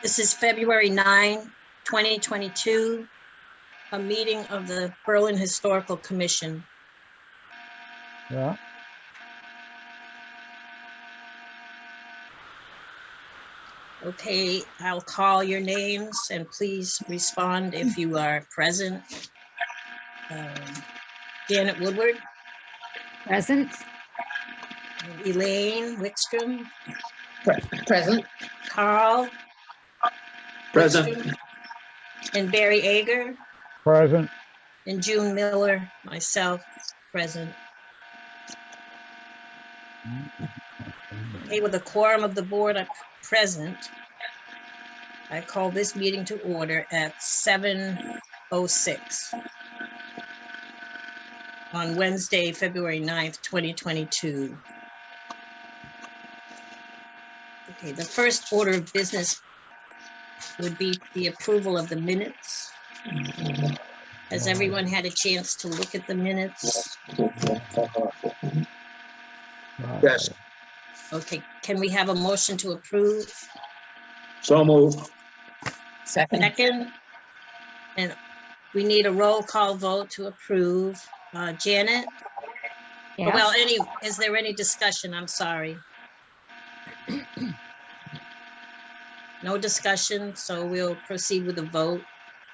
This is February 9, 2022, a meeting of the Berlin Historical Commission. Yeah. Okay, I'll call your names and please respond if you are present. Janet Woodward. Present. Elaine Wickstrom. Present. Carl. Present. Wickstrom, and Barry Ager. Present. And June Miller, myself, present. Okay, with a quorum of the board present, I call this meeting to order at 7:06 on Wednesday, February 9th, 2022. Okay, the first order of business would be the approval of the minutes. Has everyone had a chance to look at the minutes? Yes. Okay, can we have a motion to approve? So moved. Second. Second, and we need a roll call vote to approve. Janet? Yes. Well, is there any discussion? I'm sorry. No discussion, so we'll proceed with the vote.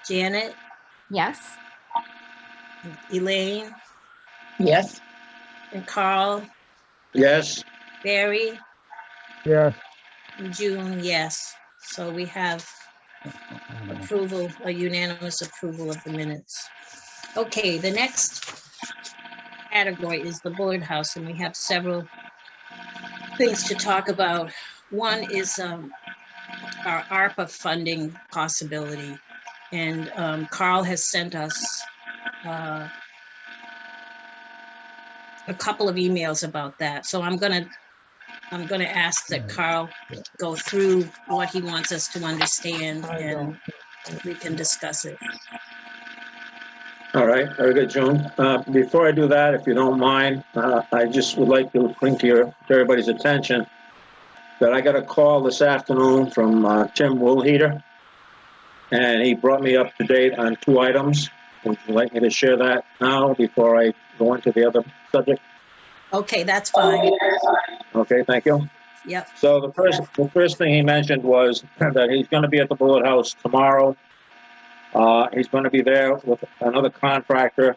Janet? Yes. Elaine? Yes. And Carl? Yes. Barry? Yes. And June, yes. So we have approval, a unanimous approval of the minutes. Okay, the next category is the Bullard House, and we have several things to talk about. One is our ARPA funding possibility, and Carl has sent us a couple of emails about that. So I'm gonna ask that Carl go through what he wants us to understand, and we can discuss it. All right. Very good, June. Before I do that, if you don't mind, I just would like to bring to everybody's attention that I got a call this afternoon from Tim Woolheater, and he brought me up to date on 2 items. Would you like me to share that now before I go into the other subject? Okay, that's fine. Okay, thank you. Yep. So the first thing he mentioned was that he's going to be at the Bullet House tomorrow. He's going to be there with another contractor,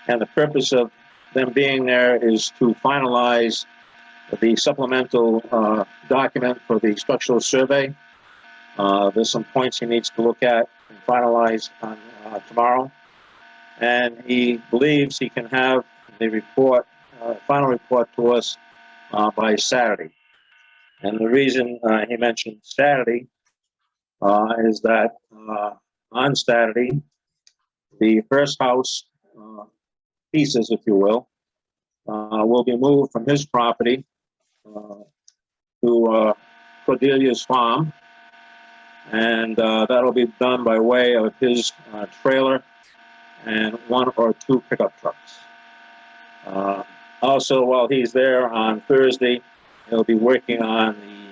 and the purpose of them being there is to finalize the supplemental document for the structural survey. There's some points he needs to look at and finalize on tomorrow, and he believes he can have the report, final report to us by Saturday. And the reason he mentioned Saturday is that on Saturday, the first house pieces, if you will be moved from his property to Cordelia's farm, and that'll be done by way of his trailer and 1 or 2 pickup trucks. Also, while he's there on Thursday, he'll be working on the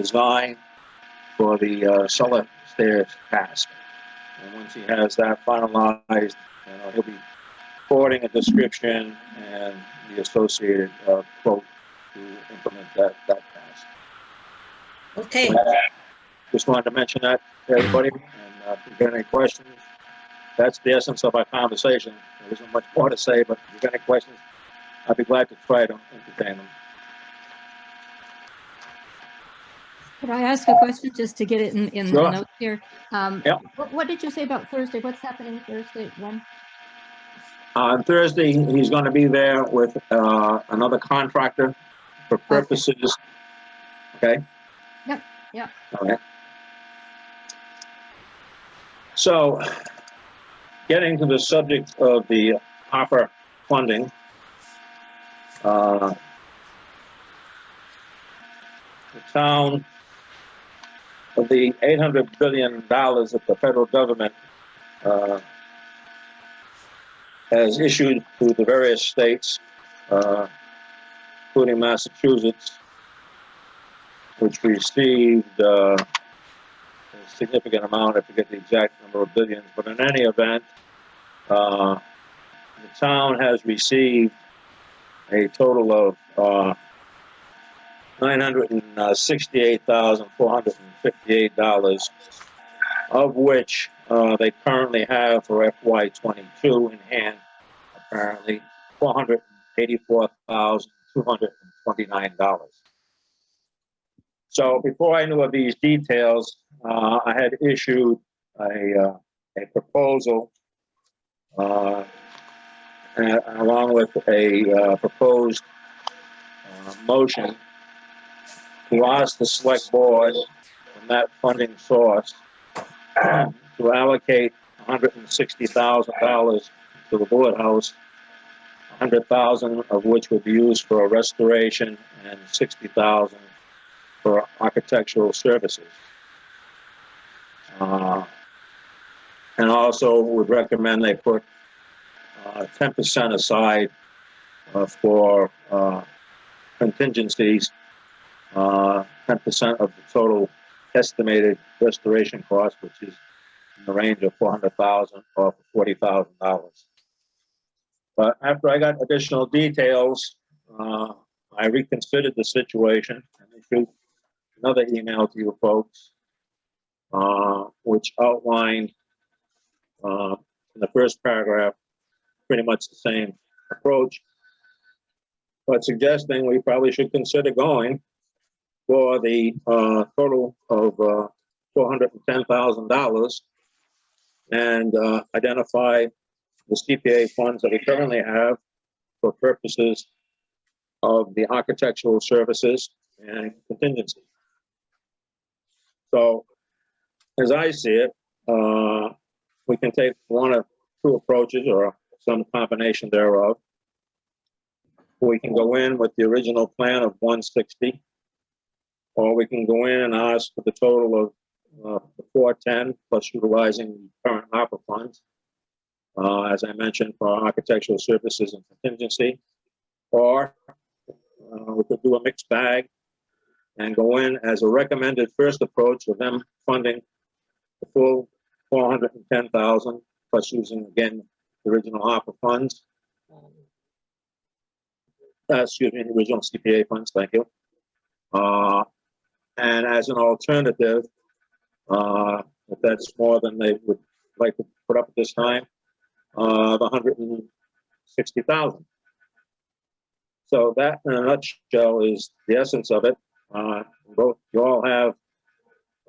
design for the cellar stairs task. And once he has that finalized, he'll be forwarding a description and the associated quote to implement that task. Okay. Just wanted to mention that to everybody, and if you've got any questions, that's the essence of our conversation. There isn't much more to say, but if you've got any questions, I'd be glad to try to entertain them. Could I ask a question just to get it in Sure. the notes here? Yep. What did you say about Thursday? What's happening Thursday? When? On Thursday, he's going to be there with another contractor for purposes. Okay. Yep. Yep. All right. So, getting to the subject of the ARPA funding, the town of the $800 billion that the federal government has issued to the various states, including Massachusetts, which received significant amount. I forget the exact number of billions, but in any event, the town has received a total of $968,458, of which they currently have for FY22 in hand, apparently $484,229. So before I knew of these details, I had issued a proposal along with a proposed motion to ask the select board from that funding source to allocate $160,000 to the board house, $100,000 of which would be used for a restoration and $60,000 for architectural services. And also would recommend they put 10% aside for contingencies, 10% of the total estimated restoration cost, which is in the range of $400,000 or $40,000. But after I got additional details, I reconsidered the situation and issued another email to you folks, which outlined in the first paragraph pretty much the same approach, but suggesting we probably should consider going for the total of $410,000 and identify the CPA funds that we currently have for purposes of the architectural services and contingency. So, as I see it, we can take one of two approaches or some combination thereof. We can go in with the original plan of 160, or we can go in and ask for the total of the 410 plus utilizing the current ARPA funds, as I mentioned, for architectural services and contingency, or we could do a mixed bag and go in as a recommended first approach with them funding the full 410,000 plus using again the original ARPA funds. Excuse me, the original CPA funds. Thank you. And as an alternative, if that's more than they would like to put up at this time, the 160,000. So that, in a nutshell, is the essence of it. Both you all have,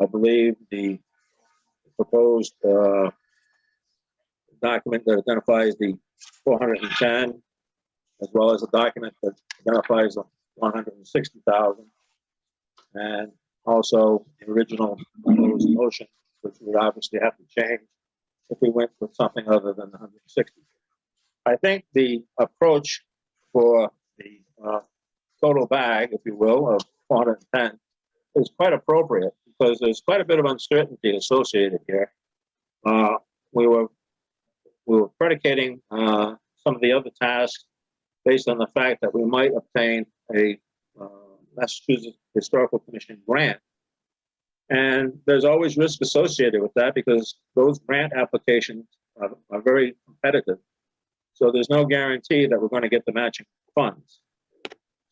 I believe, the proposed document that identifies the 410, as well as a document that identifies the 160,000, and also the original proposed motion, which would obviously have to change if we went with something other than the 160. I think the approach for the total bag, if you will, of 410 is quite appropriate because there's quite a bit of uncertainty associated here. We were predicating some of the other tasks based on the fact that we might obtain a Massachusetts Historical Commission grant. And there's always risk associated with that because those grant applications are very competitive. So there's no guarantee that we're going to get the matching funds.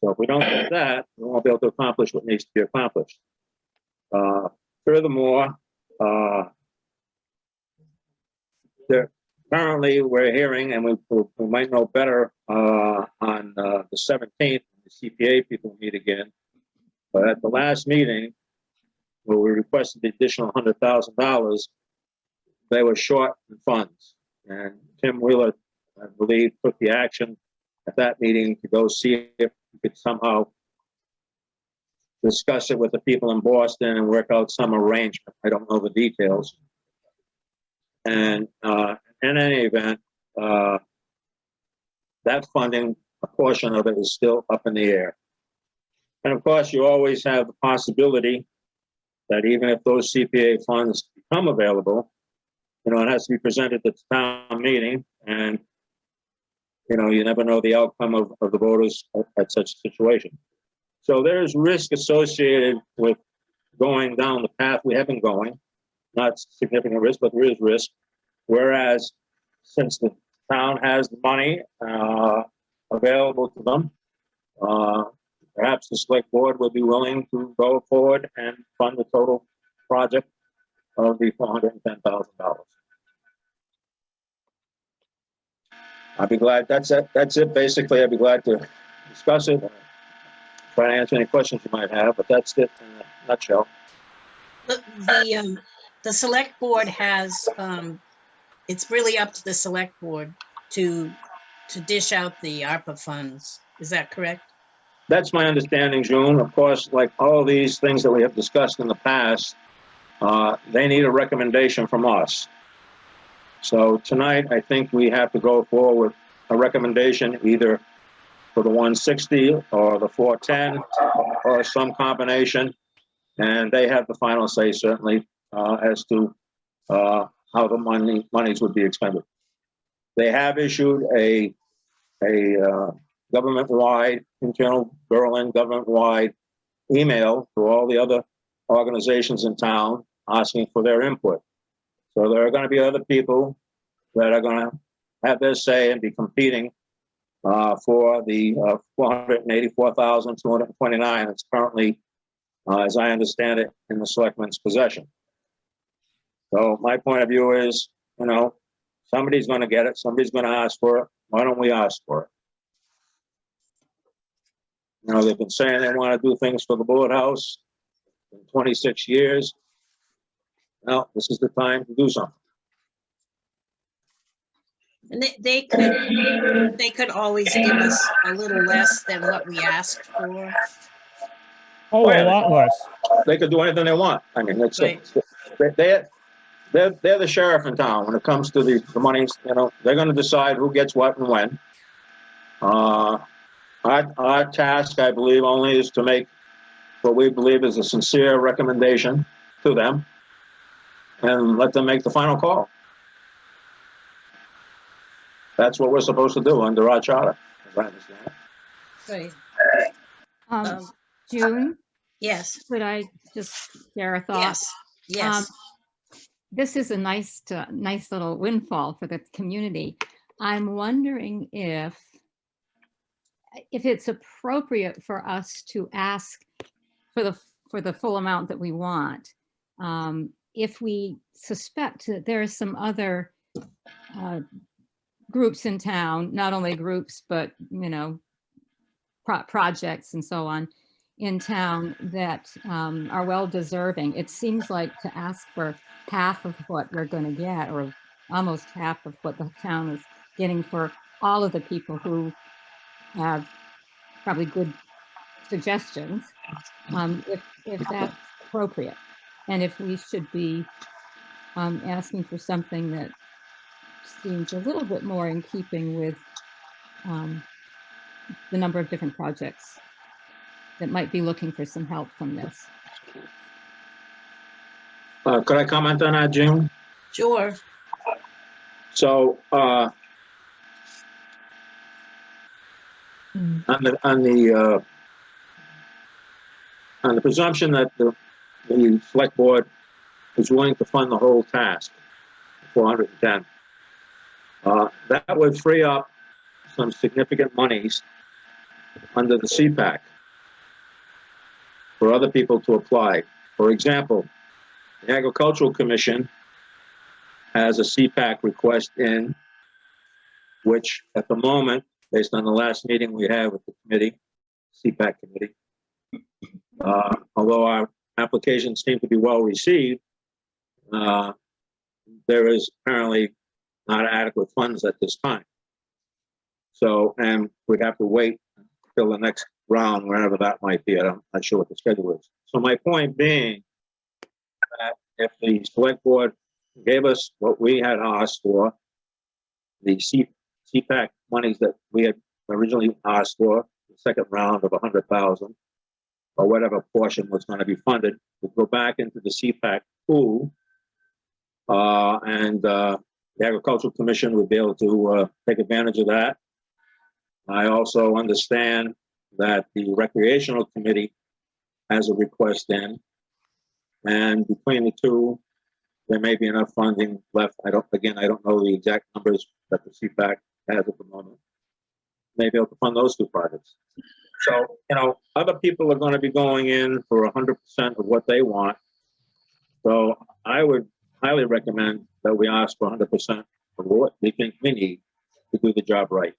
So if we don't get that, we won't be able to accomplish what needs to be accomplished. Furthermore, currently we're hearing, and we might know better on the 17th, the CPA people meet again. But at the last meeting, where we requested the additional $100,000, they were short in funds. And Tim Wheeler, I believe, took the action at that meeting to go see if we could somehow discuss it with the people in Boston and work out some arrangement. I don't know the details. And in any event, that funding, a portion of it is still up in the air. And of course, you always have the possibility that even if those CPA funds become available, it has to be presented at the town meeting, and you never know the outcome of the voters at such a situation. So there's risk associated with going down the path we have been going. not significant risk, but there is risk. Whereas since the town has the money available to them, perhaps the select board would be willing to go forward and fund the total project of the $410,000. I'd be glad, that's it basically. I'd be glad to discuss it, try to answer any questions you might have, but that's it in a nutshell. The select board has, it's really up to the select board to dish out the ARPA funds. Is that correct? That's my understanding, June. Of course, like all these things that we have discussed in the past, they need a recommendation from us. So tonight, I think we have to go forward with a recommendation either for the 160 or the 410 or some combination. And they have the final say certainly as to how the monies would be expended. They have issued a government-wide, internal Berlin government-wide email to all the other organizations in town asking for their input. So there are going to be other people that are going to have their say and be competing for the $484,229 that's currently, as I understand it, in the selectmen's possession. So my point of view is, you know, somebody's going to get it. Somebody's going to ask for it. Why don't we ask for it? You know, they've been saying they want to do things for the Bullet House in 26 years. Well, this is the time to do something. And they could always give us a little less than what we asked for. Oh, a lot less. They could do anything they want. I mean, it's Right. they're the sheriff in town when it comes to the monies. You know, they're going to decide who gets what and when. Our task, I believe, only is to make what we believe is a sincere recommendation to them and let them make the final call. That's what we're supposed to do under our charter, as I understand it. Right. June, Yes, could I just share a thought? yes, yes. This is a nice little windfall for the community. I'm wondering if it's appropriate for us to ask for the full amount that we want. If we suspect that there are some other groups in town, not only groups, but, you know, projects and so on in town that are well deserving. It seems like to ask for half of what we're going to get, or almost half of what the town is getting for all of the people who have probably good suggestions, if that's appropriate, and if we should be asking for something that seems a little bit more in keeping with the number of different projects that might be looking for some help from this. Could I comment on that, June? Sure. So on the presumption that the select board is willing to fund the whole task, 410, that would free up some significant monies under the CPAC for other people to apply. For example, the Agricultural Commission has a CPAC request in, which at the moment, based on the last meeting we had with the committee, CPAC committee, although our applications seem to be well received, there is apparently not adequate funds at this time. So, and we'd have to wait till the next round, wherever that might be. I'm not sure what the schedule is. So my point being that if the select board gave us what we had asked for, the CPAC monies that we had originally asked for, the second round of 100,000, or whatever portion was going to be funded, would go back into the CPAC pool, and the Agricultural Commission would be able to take advantage of that. I also understand that the Recreational Committee has a request in, and between the two, there may be enough funding left. I don't know the exact numbers that the CPAC has at the moment. Maybe able to fund those two projects. So, other people are going to be going in for 100% of what they want. So I would highly recommend that we ask for 100% of what we think we need to do the job right.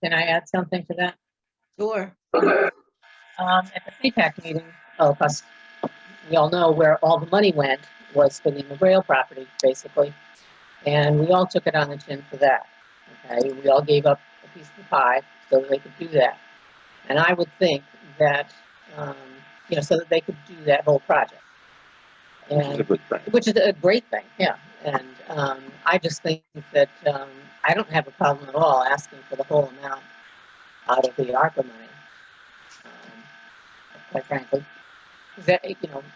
Can I add something to that? Sure. At the CPAC meeting, because we all know where all the money went was for the McGrail property, basically. And we all took it on the chin for that. Okay, we all gave up a piece of the pie so that they could do that. And I would think that, so that they could do that whole project. Which is a good thing. Which is a great thing, yeah. And I just think that I don't have a problem at all asking for the whole amount out of the ARPA money, quite frankly. That,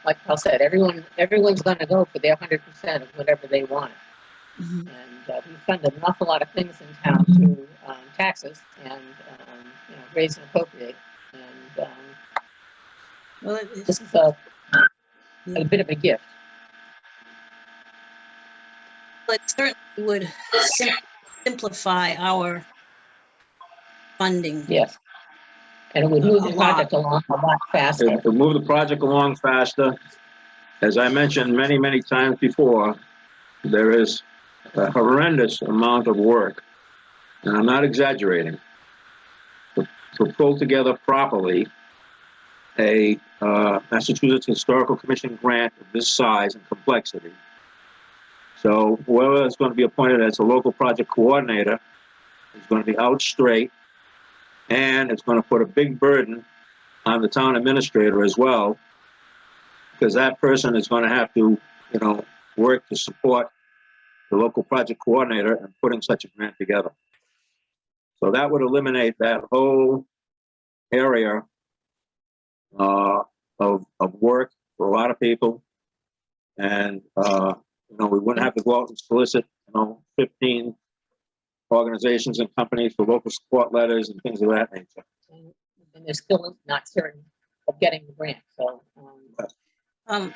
like Paul said, everyone's going to go for their 100% of whatever they want. Mhm. And we fund an awful lot of things in town through taxes and raise and appropriate. And Well, this is a bit of a gift. it certainly would simplify our funding. Yes. And it would move the project along a lot faster. To move the project along faster, as I mentioned many, many times before, there is a horrendous amount of work, and I'm not exaggerating, to pull together properly a Massachusetts Historical Commission grant of this size and complexity. So whoever is going to be appointed as a local project coordinator is going to be out straight, and it's going to put a big burden on the town administrator as well, because that person is going to have to, work to support the local project coordinator and putting such a grant together. So that would eliminate that whole area of work for a lot of people. And, we wouldn't have to go out and solicit, 15 organizations and companies for local support letters and things of that nature. And they're still not certain of getting the grant. So, Have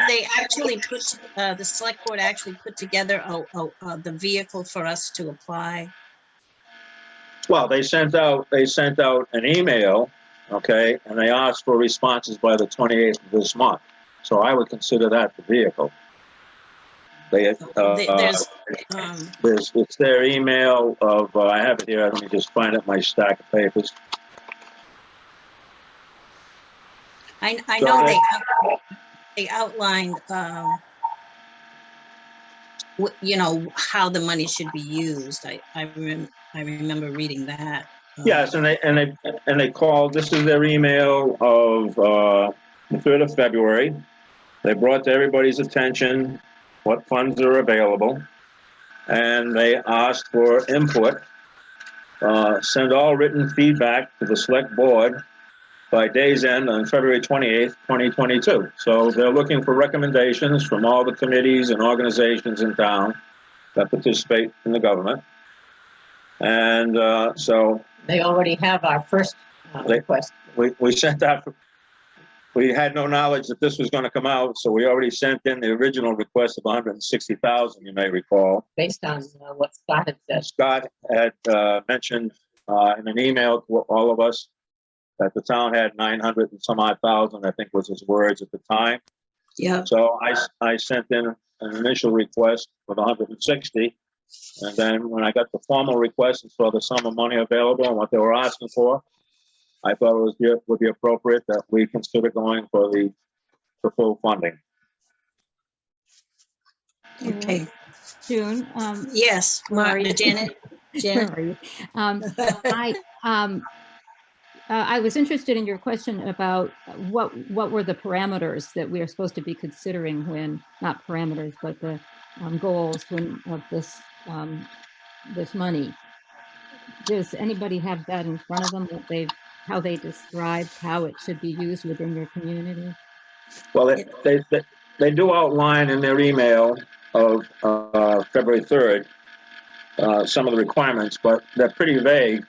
they actually put, the select board actually put together the vehicle for us to apply? Well, they sent out an email, okay, and they asked for responses by the 28th of this month. So I would consider that the vehicle. It's their email of, I have it here, let me just find it in my stack of papers. I So know they outlined, how the money should be used. I remember reading that. Yes, and they called. This is their email of the 3rd of February. They brought to everybody's attention what funds are available, and they asked for input. Send all written feedback to the select board by day's end on February 28th, 2022. So they're looking for recommendations from all the committees and organizations in town that participate in the government. And so they already have our first request. We sent out, we had no knowledge that this was going to come out, so we already sent in the original request of 160,000, you may recall. Based on what Scott had said. Scott had mentioned in an email to all of us that the town had 900 and some odd thousand, I think was his words at the time. Yeah. So I sent in an initial request for 160. And then when I got the formal request and saw the sum of money available and what they were asking for, I thought it would be appropriate that we consider going for the full funding. Okay. June. Yes, Janet. Sorry. I was interested in your question about what were the parameters that we are supposed to be considering when, not parameters, but the goals of this this money. Does anybody have that in front of them, how they described how it should be used within your community? Well, they do outline in their email of February 3rd some of the requirements, but they're pretty vague.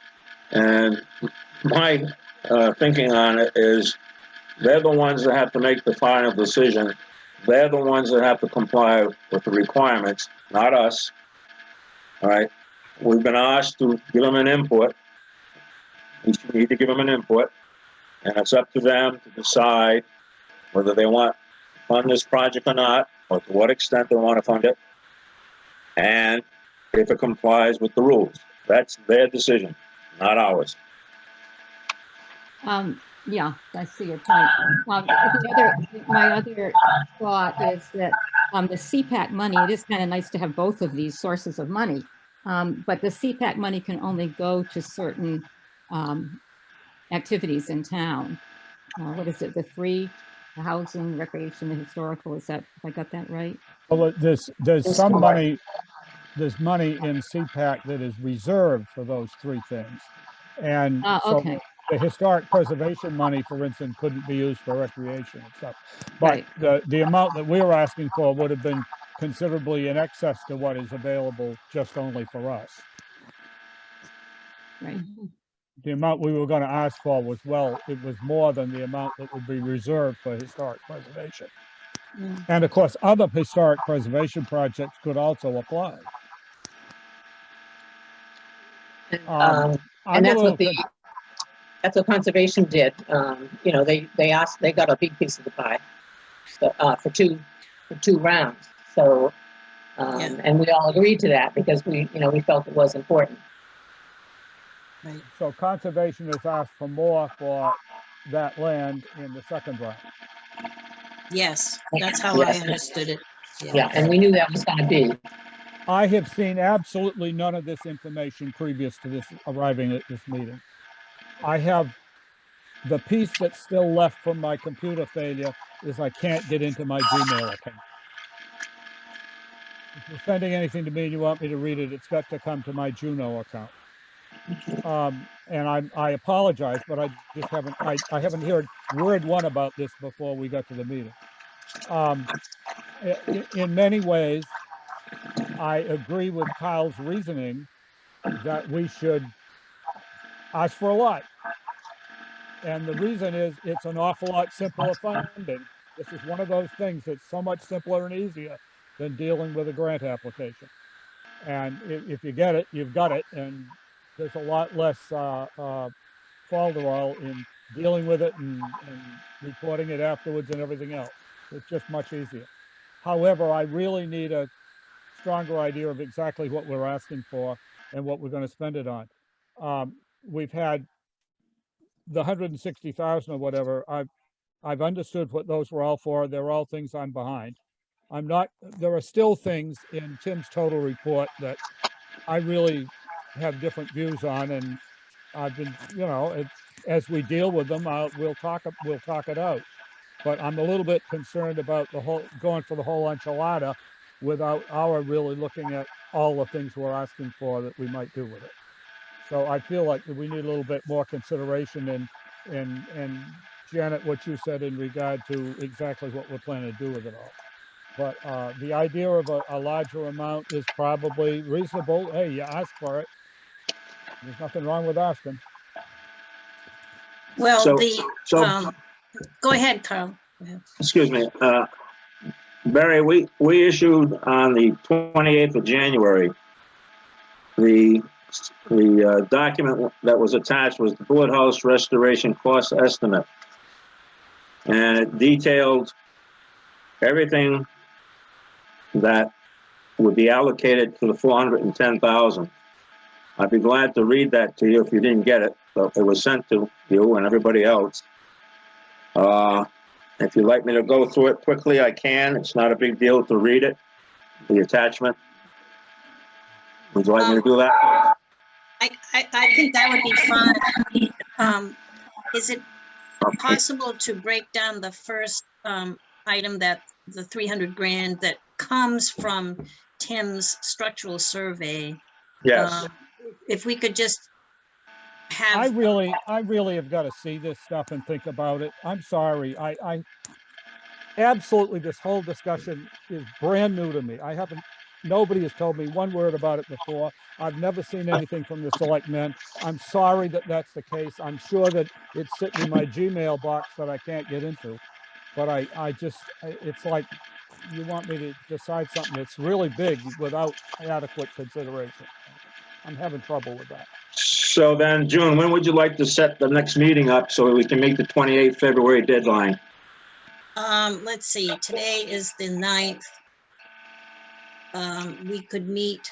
And my thinking on it is they're the ones that have to make the final decision they're the ones that have to comply with the requirements, not us. All right, we've been asked to give them an input. We need to give them an input, and it's up to them to decide whether they want to fund this project or not, or to what extent they want to fund it, and if it complies with the rules. That's their decision, not ours. Yeah, I see your point. My other thought is that the CPAC money, it is kind of nice to have both of these sources of money. But the CPAC money can only go to certain activities in town. What is it? The housing, recreation, the historical, is that, if I got that right? Well, there's some money, there's money in CPAC that is reserved for those three things. And so Okay, the historic preservation money, for instance, couldn't be used for recreation and stuff. But right. the amount that we were asking for would have been considerably in excess to what is available just only for us. Right. The amount we were going to ask for was, well, it was more than the amount that would be reserved for historic preservation. Mm. And of course, other historic preservation projects could also apply. And I'm a that's little that's what conservation did. You know, they got a big piece of the pie, so, for two rounds. So, Yeah. and we all agreed to that because we felt it was important. Right. So conservation has asked for more for that land in the second round. Yes, that's how Yes. I understood it. Yeah, and we knew that was going to be. I have seen absolutely none of this information previous to this arriving at this meeting. I have the piece that's still left from my computer failure is I can't get into my Gmail account. If you're sending anything to me and you want me to read it, it's got to come to my Juno account. And I apologize, but I just haven't heard word one about this before we got to the meeting. In many ways, I agree with Kyle's reasoning that we should ask for a lot. And the reason is it's an awful lot simpler funding. This is one of those things that's so much simpler and easier than dealing with a grant application. And if you get it, you've got it. And there's a lot less falderall in dealing with it and reporting it afterwards and everything else. It's just much easier. However, I really need a stronger idea of exactly what we're asking for and what we're going to spend it on. We've had the 160,000 or whatever. I've understood what those were all for. They're all things I'm behind. There are still things in Tim's total report that I really have different views on, and I've been, as we deal with them, we'll talk it out. But I'm a little bit concerned about going for the whole enchilada without our really looking at all the things we're asking for that we might do with it. So I feel like we need a little bit more consideration and Janet, what you said in regard to exactly what we're planning to do with it all. But the idea of a larger amount is probably reasonable. Hey, you ask for it. There's nothing wrong with asking. Well, So go ahead, Carl. Go ahead. excuse me, Barry, we issued on the 28th of January, the document that was attached was the Board House restoration cost estimate. And it detailed everything that would be allocated to the 410,000. I'd be glad to read that to you if you didn't get it, but it was sent to you and everybody else. If you'd like me to go through it quickly, I can. It's not a big deal to read it, the attachment. Would you like me to do that? I think that would be fun. Is it possible to break down the first item, that the 300 grand that comes from Tim's structural survey? Yes. If we could just have. I really have got to see this stuff and think about it. I'm sorry. I absolutely, this whole discussion is brand new to me. Nobody has told me one word about it before. I've never seen anything from the selectmen. I'm sorry that that's the case. I'm sure that it's sitting in my Gmail box that I can't get into. But it's like you want me to decide something that's really big without adequate consideration. I'm having trouble with that. So then, June, when would you like to set the next meeting up so we can meet the 28th February deadline? Let's see, today is the 9th. We could meet,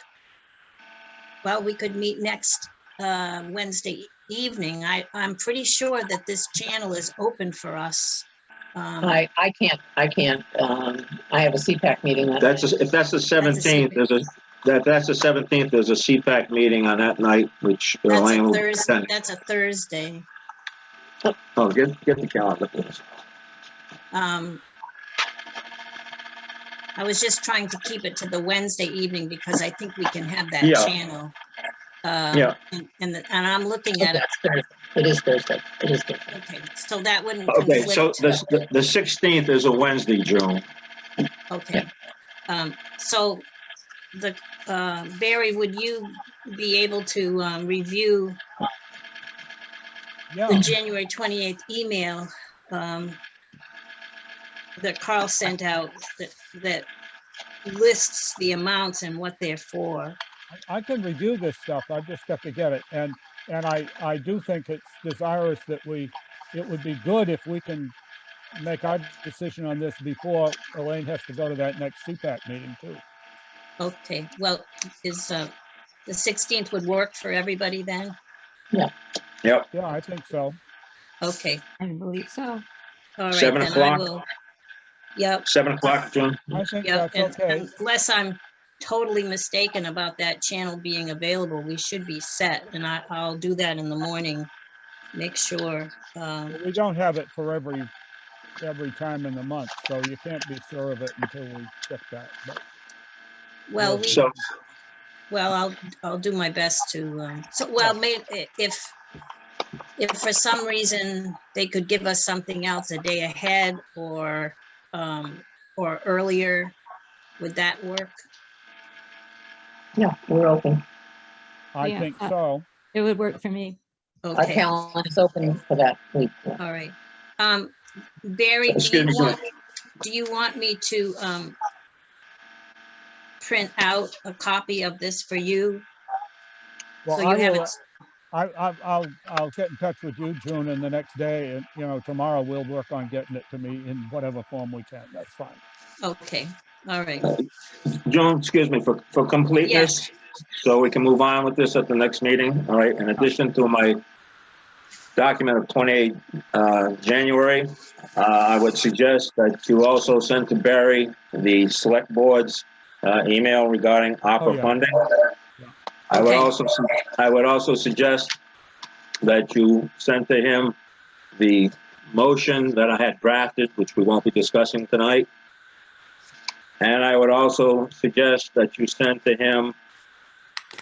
well, we could meet next Wednesday evening. I'm pretty sure that this channel is open for us. I can't, I have a CPAC meeting that night. If that's the 17th, that's the 17th, there's a CPAC meeting on that night, which That's Elaine a will Thursday. attend. That's a Thursday. Oh, get the calendar, please. I was just trying to keep it to the Wednesday evening because I think we can have that Yeah. channel. Yeah. And I'm looking at it. That's Thursday. It is Thursday. It is Thursday. Okay, so that wouldn't Okay, so conflict. the 16th is a Wednesday, June. Okay. So the, Barry, would you be able to review the Yeah, January 28th email that Carl sent out that lists the amounts and what they're for? I can review this stuff. I've just got to get it. And I do think it's desirous that it would be good if we can make our decision on this before Elaine has to go to that next CPAC meeting too. Okay, well, is the 16th would work for everybody then? Yep, Yeah, I think so. Okay, I believe so. all right, 7 then I o'clock? will. Yep, 7 o'clock, June. I think yep, that's okay. and unless I'm totally mistaken about that channel being available, we should be set, and I'll do that in the morning. Make sure, We don't have it for every time in the month, so you can't be sure of it until we check that. But well, So, I'll do my best to, maybe if for some reason they could give us something else a day ahead or earlier, would that work? Yeah, we're open. I Yeah, think so. It would work for me. Our Okay, calendar is open for that week. all right. Barry, excuse me, June. do you want me to print out a copy of this for you? Well, So you have it. I'll get in touch with you, June, and the next day, and tomorrow we'll work on getting it to me in whatever form we can. That's fine. Okay, all right. June, excuse me, for completeness, Yes. so we can move on with this at the next meeting, all right? In addition to my document of 28 January, I would suggest that you also send to Barry the select board's email regarding ARPA yeah. funding. Okay. I would also suggest that you send to him the motion that I had drafted, which we won't be discussing tonight. And I would also suggest that you send to him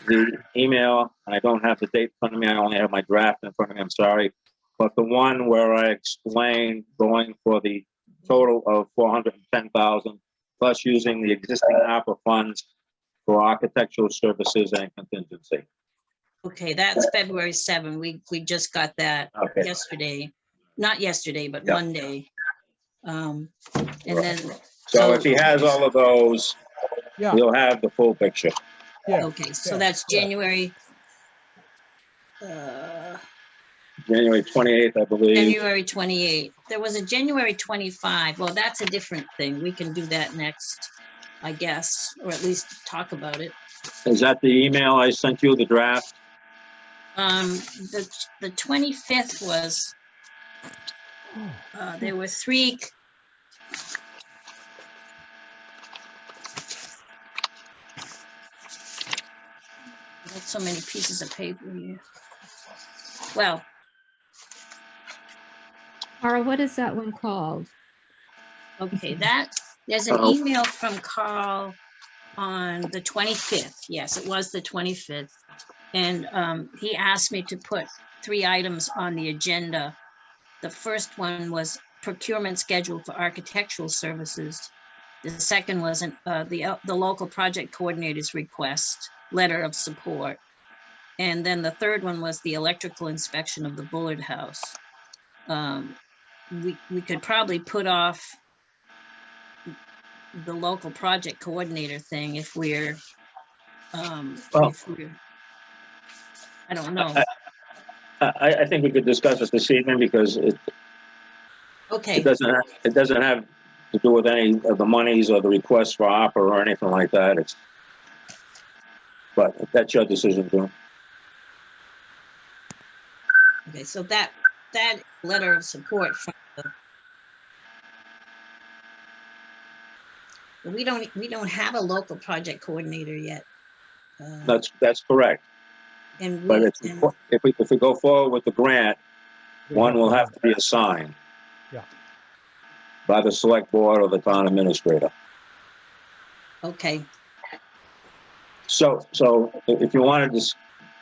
the email. I don't have the date in front of me. I only have my draft in front of me. I'm sorry. But the one where I explained going for the total of 410,000 plus using the existing ARPA funds for architectural services and contingency. Okay, that's February 7. We just got that Okay. yesterday. Not yesterday, but Yeah. Monday. And then, So if he has all of those, Yeah, he'll have the full picture. yeah. okay, so yeah, that's yeah. January. January 28th, I believe. January 28th. There was a January 25. Well, that's a different thing. We can do that next, I guess, or at least talk about it. Is that the email I sent you, the draft? The 25th was, there were three. I got so many pieces of paper here. Well, Carl, what is that one called? okay, there's an email from Carl on the 25th. Yes, it was the 25th. And he asked me to put 3 items on the agenda. The first one was procurement schedule for architectural services. The second was the local project coordinator's request, letter of support. And then the third one was the electrical inspection of the Bullard House. We could probably put off the local project coordinator thing if we're, Well- I don't know. I think we could discuss it this evening because Okay, it doesn't have to do with any of the monies or the requests for opera or anything like that. But that's your decision, Jim. okay, so that letter of support from we don't have a local project coordinator yet. That's correct. And But we, and if we go forward with the grant, We one will to have to be assigned. Yeah. By the select board or the town administrator. okay, So if you wanted to,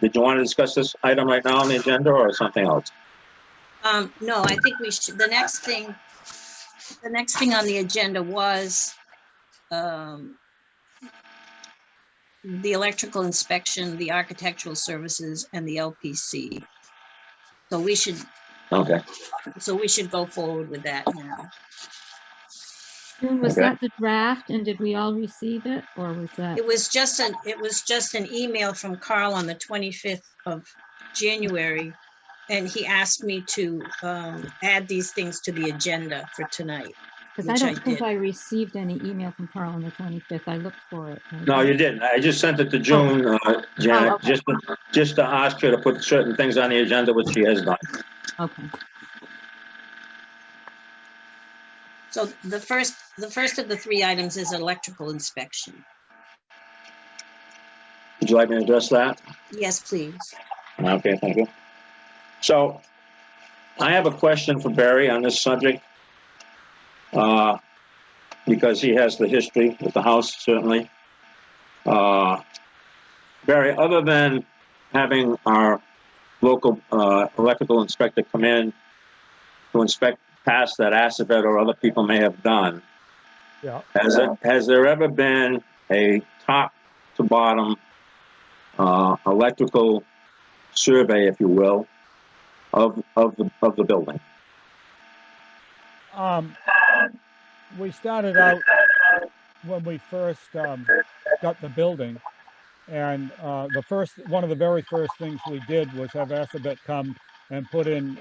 did you want to discuss this item right now on the agenda or something else? no, I think we should, the next thing on the agenda was, the electrical inspection, the architectural services, and the LPC. So we should Okay. go forward with that now. June, was Okay. that the draft and did we all receive it or was that? It was just an email from Carl on the 25th of January. And he asked me to add these things to the agenda for tonight. Because I which I don't think did. I received any email from Carl on the 25th. I looked for it. No, you didn't. I just sent it to June, Janet, okay. just to ask her to put certain things on the agenda, which she has done. Okay. So the first of the three items is electrical inspection. Would you like me to address that? Yes, please. Okay, thank you. So I have a question for Barry on this subject. Because he has the history with the house, certainly. Barry, other than having our local electrical inspector come in to inspect past that Assabet or other people may have done, Yeah. has there ever been a top to bottom electrical survey, if you will, of the building? We started out when we first got the building, and one of the very first things we did was have Assabet come and put in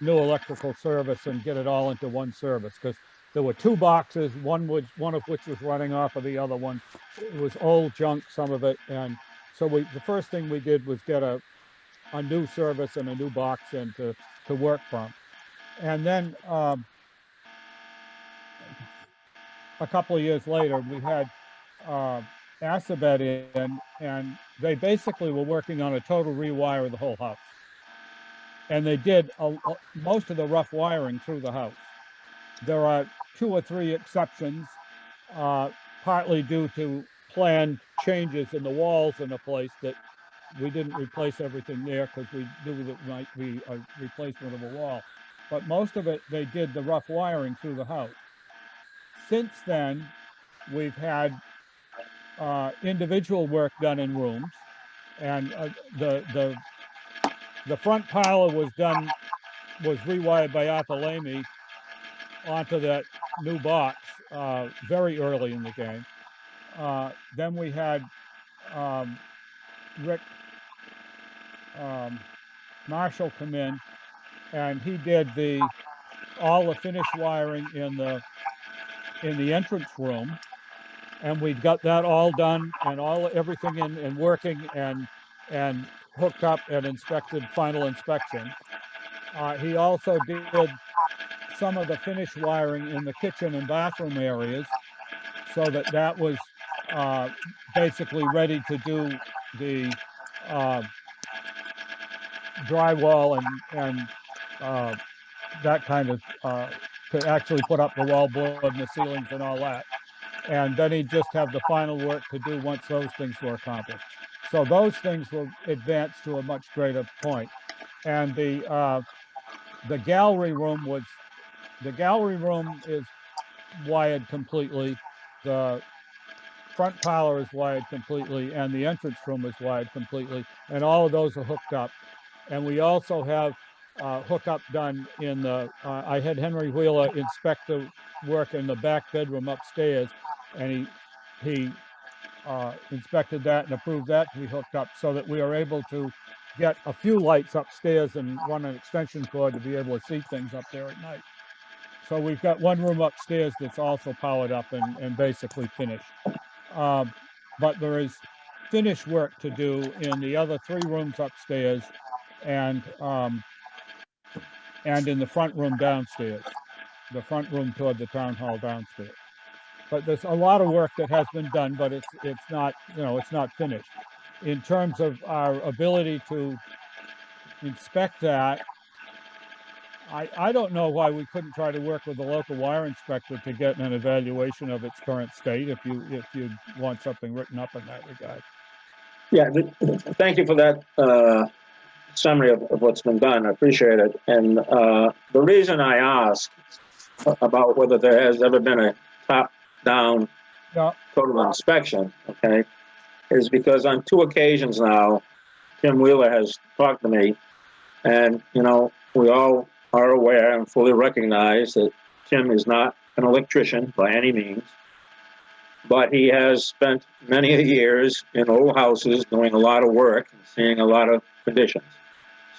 new electrical service and get it all into one service, because there were two boxes, one of which was running off of the other one. It was old junk, some of it, and so the first thing we did was get a new service and a new box in to work from. And then a couple of years later, we had Assabet in, and they basically were working on a total rewire of the whole house. And they did most of the rough wiring through the house. There are 2 or 3 exceptions, partly due to planned changes in the walls in a place that we didn't replace everything there because we knew that might be a replacement of a wall. But most of it, they did the rough wiring through the house. Since then, we've had individual work done in rooms, and the front parlor was rewired by Arthur Lamy onto that new box very early in the game. Then we had Rick Marshall come in, and he did all the finish wiring in the entrance room, and we'd got that all done and everything in and working and hooked up and inspected, final inspection. He also did some of the finish wiring in the kitchen and bathroom areas, so that was basically ready to do the drywall and that kind of to actually put up the wallboard and the ceilings and all that. And then he'd just have the final work to do once those things were accomplished. So those things will advance to a much greater point. And the gallery room is wired completely. The front parlor is wired completely, and the entrance room is wired completely, and all of those are hooked up. And we also have hookup done in I had Henry Wheeler inspect the work in the back bedroom upstairs, and he inspected that and approved that to be hooked up so that we are able to get a few lights upstairs and run an extension cord to be able to see things up there at night. So we've got one room upstairs that's also powered up and basically finished. But there is finish work to do in the other 3 rooms upstairs and in the front room downstairs, the front room toward the town hall downstairs. But there's a lot of work that has been done, but it's not, you know, it's not finished. In terms of our ability to inspect that, I don't know why we couldn't try to work with the local wire inspector to get an evaluation of its current state if you want something written up in that regard. Yeah, thank you for that summary of what's been done. I appreciate it. And the reason I ask about whether there has ever been a top-down Yeah, total inspection, okay, is because on 2 occasions now, Tim Wheeler has talked to me, and, you know, we all are aware and fully recognize that Tim is not an electrician by any means, but he has spent many years in old houses doing a lot of work and seeing a lot of conditions.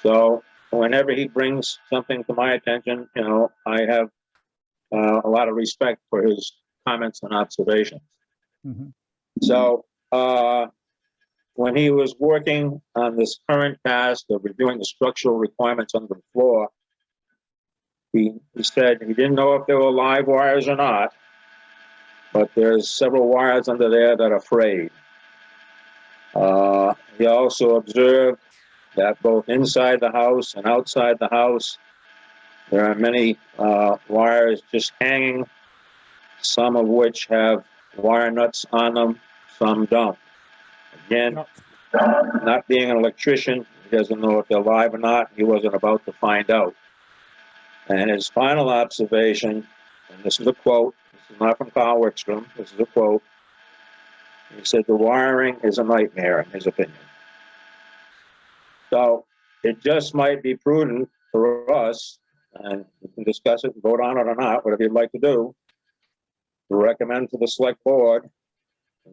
So whenever he brings something to my attention, you know, I have a lot of respect for his comments and observations. mhm. So when he was working on this current task of reviewing the structural requirements under the floor, he said he didn't know if they were live wires or not, but there's several wires under there that are frayed. He also observed that both inside the house and outside the house, there are many wires just hanging, some of which have wire nuts on them, some don't. Again, Yep. not being an electrician, he doesn't know if they're live or not. He wasn't about to find out. And his final observation, and this is a quote, this is not from Carl Wickstrom, this is a quote. He said, the wiring is a nightmare, in his opinion. So it just might be prudent for us, and we can discuss it and vote on it or not, whatever you'd like to do, to recommend to the select board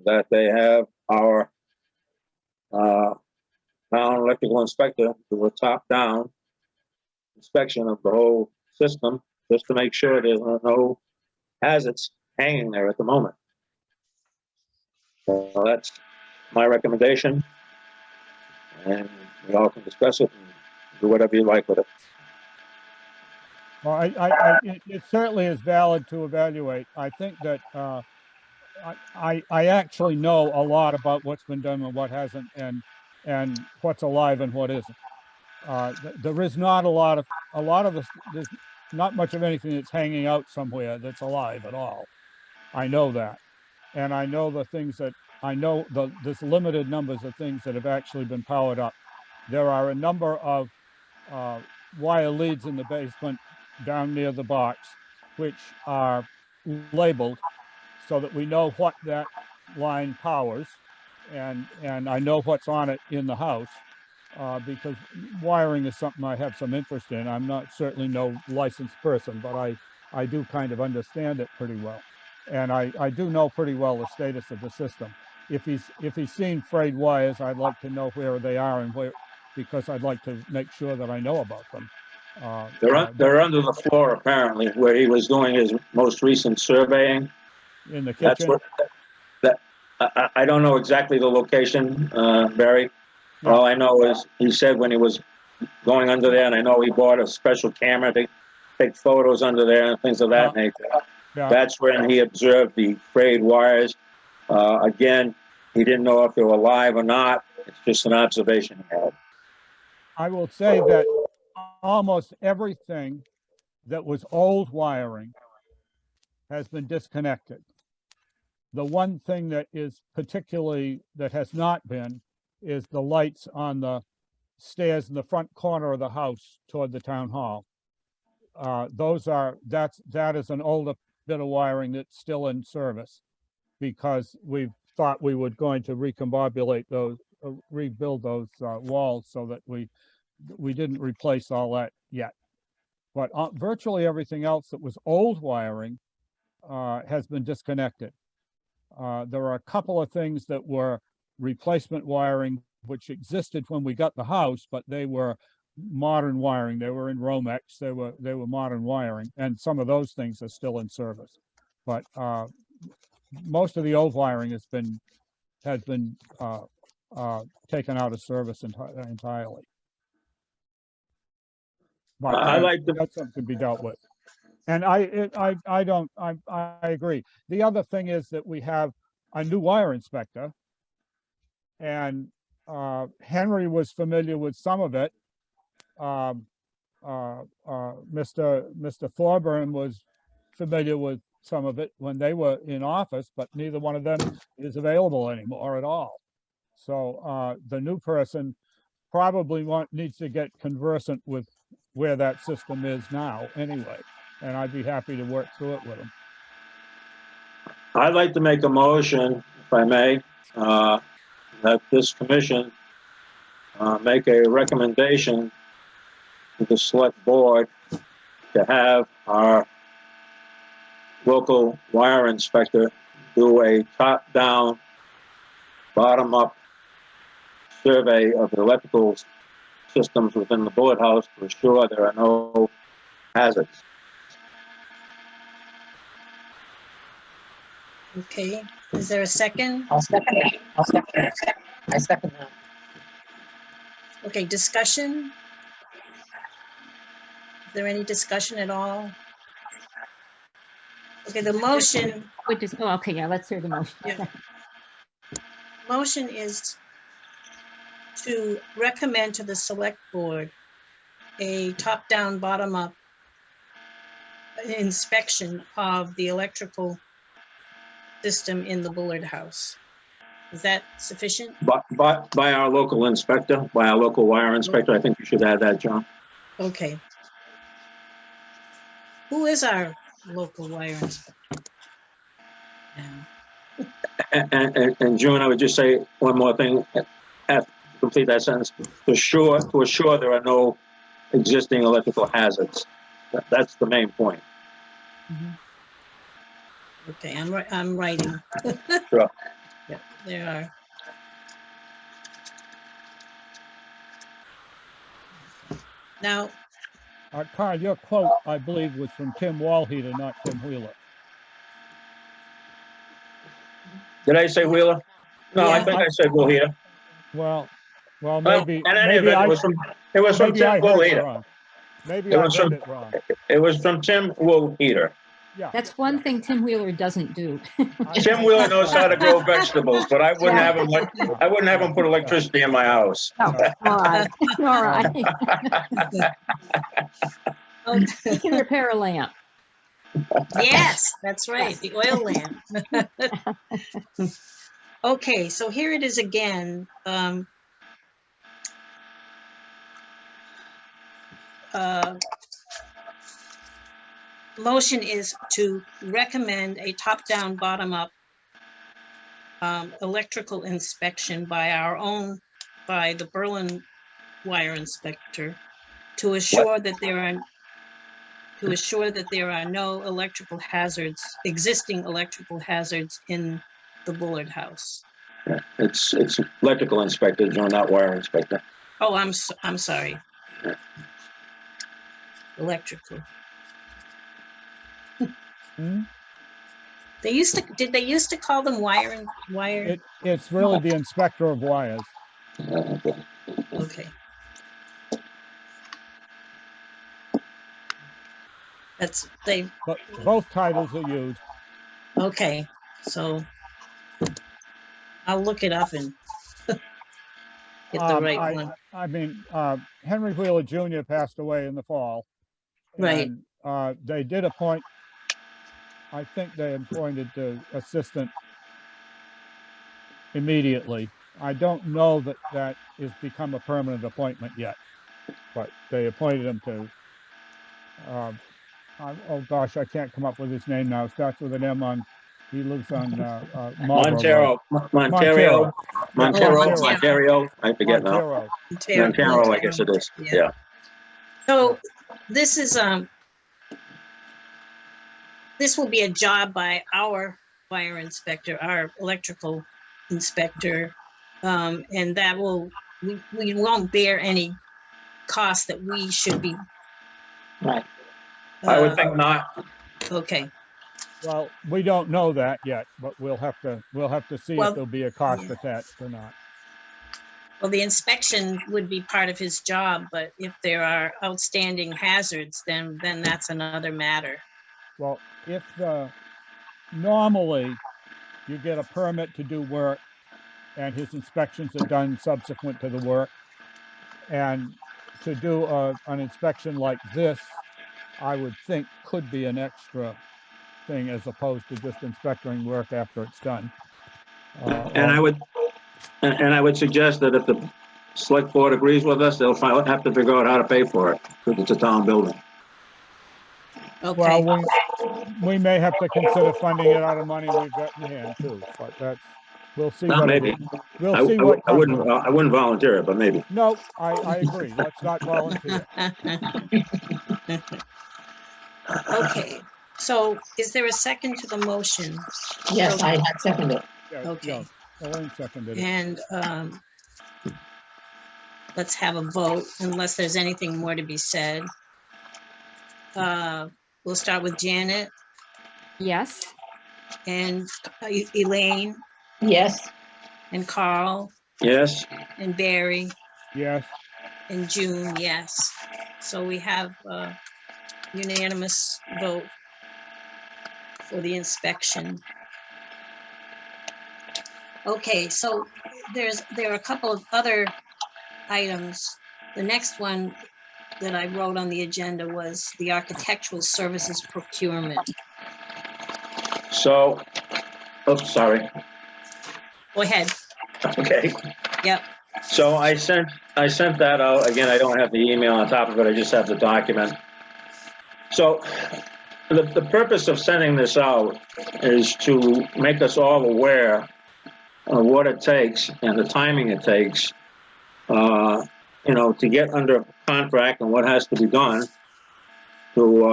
that they have our town electrical inspector do a top-down inspection of the whole system, just to make sure there's no hazards hanging there at the moment. So that's my recommendation, and we all can discuss it and do whatever you like with it. Well, it certainly is valid to evaluate. I think that I actually know a lot about what's been done and what hasn't, and what's alive and what isn't. There is not a lot of this. There's not much of anything that's hanging out somewhere that's alive at all. I know that, and I know the things that I know. There's limited numbers of things that have actually been powered up. There are a number of wire leads in the basement down near the box, which are labeled so that we know what that line powers, and I know what's on it in the house, because wiring is something I have some interest in. I'm not certainly no licensed person, but I do kind of understand it pretty well, and I do know pretty well the status of the system. If he's seen frayed wires, I'd like to know where they are and where, because I'd like to make sure that I know about them. They're under the floor, apparently, where he was doing his most recent surveying. In the That's kitchen. where I don't know exactly the location, Barry. Yeah. All I know is he said when he was going under there, and I know he bought a special camera to take photos under there and things of that nature. Yeah. That's when he observed the frayed wires. Again, he didn't know if they were live or not. It's just an observation he had. I will say that almost everything that was old wiring has been disconnected. The one thing that is particularly, that has not been, is the lights on the stairs in the front corner of the house toward the town hall. That is an older bit of wiring that's still in service, because we thought we were going to recombobulate those, rebuild those walls, so that we didn't replace all that yet. But virtually everything else that was old wiring has been disconnected. there are a couple of things that were replacement wiring, which existed when we got the house, but they were modern wiring. They were in Romex. They were modern wiring, and some of those things are still in service. But most of the old wiring has been taken out of service entirely. But I like the, that's something to be dealt with. And I agree. The other thing is that we have a new wire inspector, and Henry was familiar with some of it. Mr. Thorburn was familiar with some of it when they were in office, but neither one of them is available anymore at all. So the new person probably needs to get conversant with where that system is now anyway, and I'd be happy to work through it with them. I'd like to make a motion, if I may, that this commission make a recommendation to the select board to have our local wire inspector do a top-down, bottom-up survey of the electrical systems within the bullet house to ensure there are no hazards. Okay, is there a second? I'll second that. I'll second that. I second that. Okay, discussion? Is there any discussion at all? Okay, the motion, Which is, oh, okay, yeah, let's hear the motion. Yeah. motion is to recommend to the select board a top-down, bottom-up inspection of the electrical system in the Bullard House. Is that sufficient? But by our local inspector, by our local wire inspector, I think you should add that, John. Okay. Who is our local wire inspector? And June, I would just say one more thing, to complete that sentence, to assure there are no existing electrical hazards. That's the main point. Okay, I'm writing. Sure. Yeah, there are. Now, Carl, your quote, I believe, was from Tim Walheater, not Tim Wheeler. Did I say Wheeler? No, I Yeah. think I said Wheeler. Well, maybe, Well, in any maybe event, I, it was from maybe Tim I heard it Wheeler. wrong. Maybe It I was heard from- it wrong. It was from Tim Wheeler. Yeah. That's one thing Tim Wheeler doesn't do. Tim Wheeler knows how to grow vegetables, but I wouldn't have him. I wouldn't have him put electricity in my house. Oh, all right, all right. okay. He can repair a lamp. Yes, that's right, the oil lamp. Okay, so here it is again. Motion is to recommend a top-down, bottom-up electrical inspection by the Berlin wire inspector to assure that there are no electrical hazards, existing electrical hazards in the Bullard House. It's electrical inspector, John, not wire inspector. Oh, I'm sorry. Electrical. Hmm? Did they used to call them wire? It's really the inspector of wires. Okay. But both titles are used. Okay, so I'll look it up and get the right one. I mean, Henry Wheeler Jr. passed away in the fall. Right. And they did appoint, I think they appointed the assistant immediately. I don't know that that has become a permanent appointment yet, but they appointed him to, oh gosh, I can't come up with his name now. It starts with an M on, he lives on Marlboro Road. Montero, Montero. I forget now. Montero. Montero, I guess it is, yeah. So this is this will be a job by our fire inspector, our electrical inspector. And that we won't bear any cost that we should be. Right. I would think not. Okay, Well, we don't know that yet, but we'll have to see Well, if there'll be a cost yeah. attached or not. well, the inspection would be part of his job, but if there are outstanding hazards, then that's another matter. Well, if normally you get a permit to do work and his inspections are done subsequent to the work, and to do an inspection like this, I would think could be an extra thing as opposed to just inspecting work after it's done. And I would suggest that if the select board agrees with us, they'll have to figure out how to pay for it, because it's a town building. Okay, Well, we may have to consider funding it out of money we've got in hand too, but we'll see Not what maybe. it is. We'll see what I comes of it. wouldn't volunteer it, but maybe. No, I agree. Let's not volunteer. okay. So is there a second to the motion? Yes, I had seconded. Yeah, Okay. yeah, Elaine seconded it. And let's have a vote unless there's anything more to be said. We'll start with Janet Yes, and Elaine Yes, and Carl Yes, and Barry Yes, and June, yes. So we have a unanimous vote for the inspection. Okay, so there are a couple of other items. The next one that I wrote on the agenda was the architectural services procurement. so, oops, sorry. Go ahead. Okay. Yep. So I sent that out. Again, I don't have the email on top of it. I just have the document. So the purpose of sending this out is to make us all aware of what it takes and the timing it takes, to get under contract and what has to be done to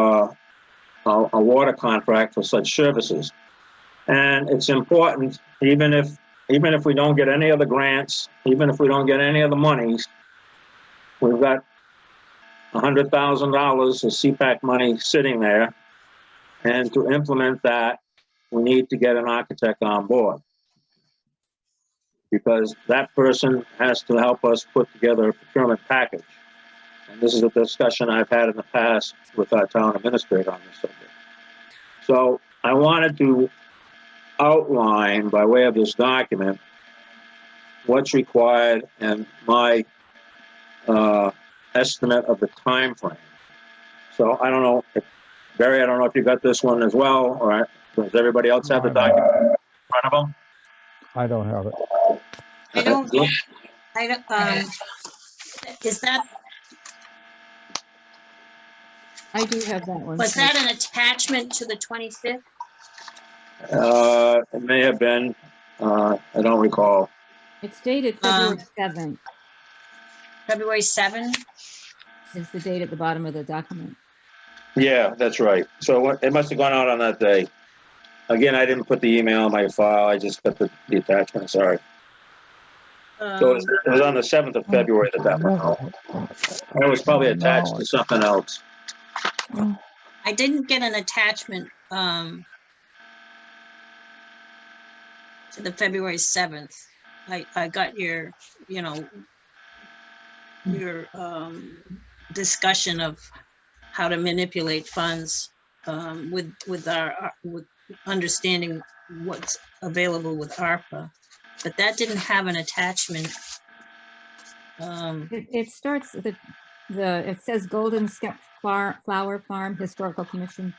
a water contract for such services. And it's important, even if we don't get any of the grants, even if we don't get any of the monies, we've got $100,000 of CPAC money sitting there. And to implement that, we need to get an architect on board, because that person has to help us put together a procurement package. And this is a discussion I've had in the past with our town administrator on this subject. So I wanted to outline, by way of this document, what's required and my estimate of the time frame. So I don't know, Barry, I don't know if you got this one as well, or does everybody else have the document in front of them? I don't have it. I don't, is that, I do have that one. was too. that an attachment to the 25th? It may have been, I don't recall. It's dated February 7th February 7? is the date at the bottom of the document. Yeah, that's right. So it must have gone out on that day. Again, I didn't put the email in my file. I just got the attachment, sorry. So it was on the 7th of February that went out. It was probably attached to something else. I didn't get an attachment to the February 7th. I got your, your discussion of how to manipulate funds with understanding what's available with ARPA, but that didn't have an attachment. It starts it says Golden Step Flower Farm Historical Commission.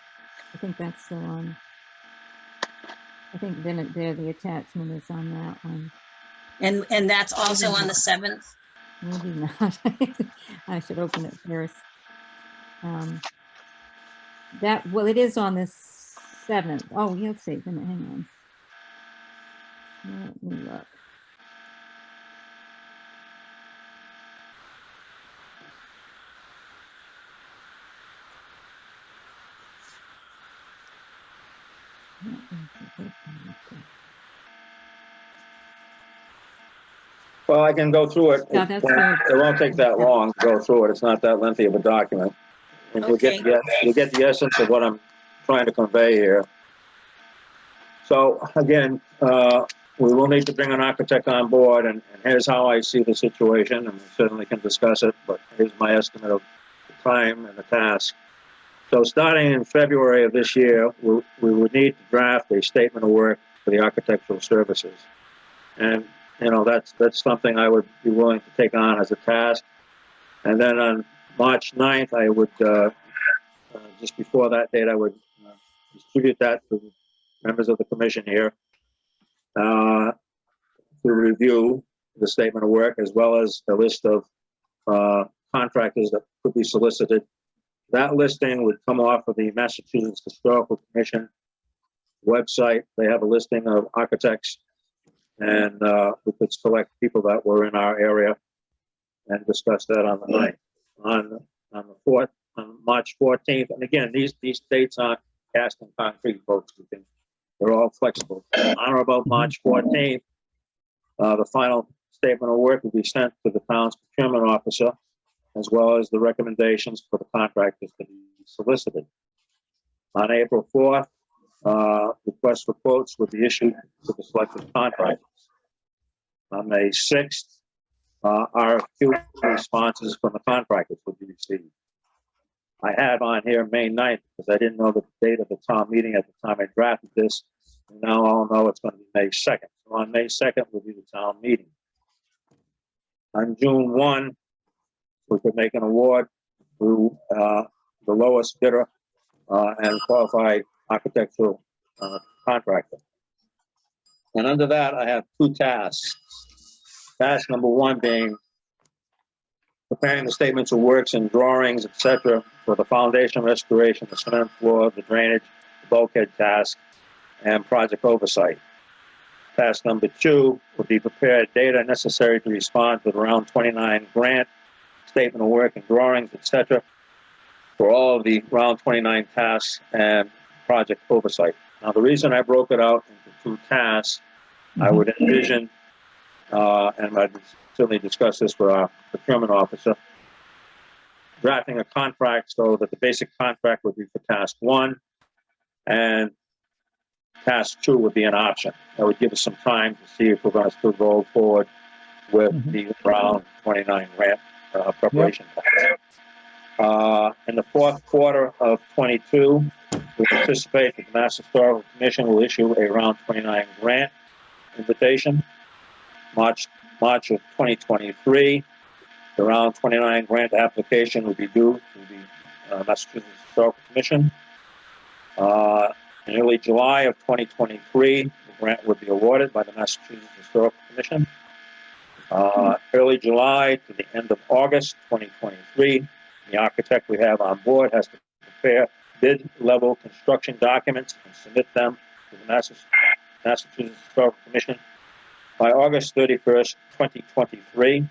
I think that's the one. I think then the attachment is on that one. And that's also on the 7th. Maybe not. I should open it first. Well, it is on the 7th. Oh, yeah, let's see. Hang on. Let me look. Well, I can go through it. Yeah, that's It won't- good. It won't take that long to go through it. It's not that lengthy of a document. And you'll get, you'll get the essence of what I'm trying to convey here. So again, we will need to bring an architect on board, and here's how I see the situation, and we certainly can discuss it, but here's my estimate of the time and the task. So starting in February of this year, we would need to draft a statement of work for the architectural services. And, you know, that's something I would be willing to take on as a task. And then on March 9th, I would, just before that date, I would distribute that to members of the commission here to review the statement of work, as well as a list of contractors that could be solicited. That listing would come off of the Massachusetts Historical Commission website. They have a listing of architects, and we could select people that were in our area and discuss that on the 9th. On the 4th, on March 14th, and again, these dates aren't cast in concrete, folks. They're all flexible. On or about March 14th, the final statement of work will be sent to the town's procurement officer, as well as the recommendations for the contractors to be solicited. On April 4th, requests for quotes will be issued to the selected contractors. On May 6th, RFQ responses from the contractors will be received. I have on here May 9th because I didn't know the date of the town meeting at the time I drafted this. Now I'll know it's going to be May 2nd. So on May 2nd will be the town meeting. On June 1, we could make an award to the lowest bidder and qualified architectural contractor. And under that, I have two tasks. Task number one being preparing the statements of works and drawings, etc., for the foundation restoration, the cement floor, the drainage, the bulkhead task, and project oversight. Task number two would be prepare data necessary to respond to the round 29 grant, statement of work and drawings, etc., for all of the round 29 tasks and project oversight. Now, the reason I broke it out into two tasks, I would envision, and I'd certainly discuss this with our procurement officer, drafting a contract so that the basic contract would be for task one, and task two would be an option. That would give us some time to see if we're going to still go forward with the round 29 grant preparation. In the fourth quarter of 22, we anticipate that the Mass Historical Commission will issue a round 29 grant invitation. March of 2023, the round 29 grant application will be due to the Massachusetts Historical Commission. In early July of 2023, the grant would be awarded by the Massachusetts Historical Commission. Early July to the end of August 2023, the architect we have on board has to prepare bid-level construction documents and submit them to the Massachusetts Historical Commission by August 31st, 2023.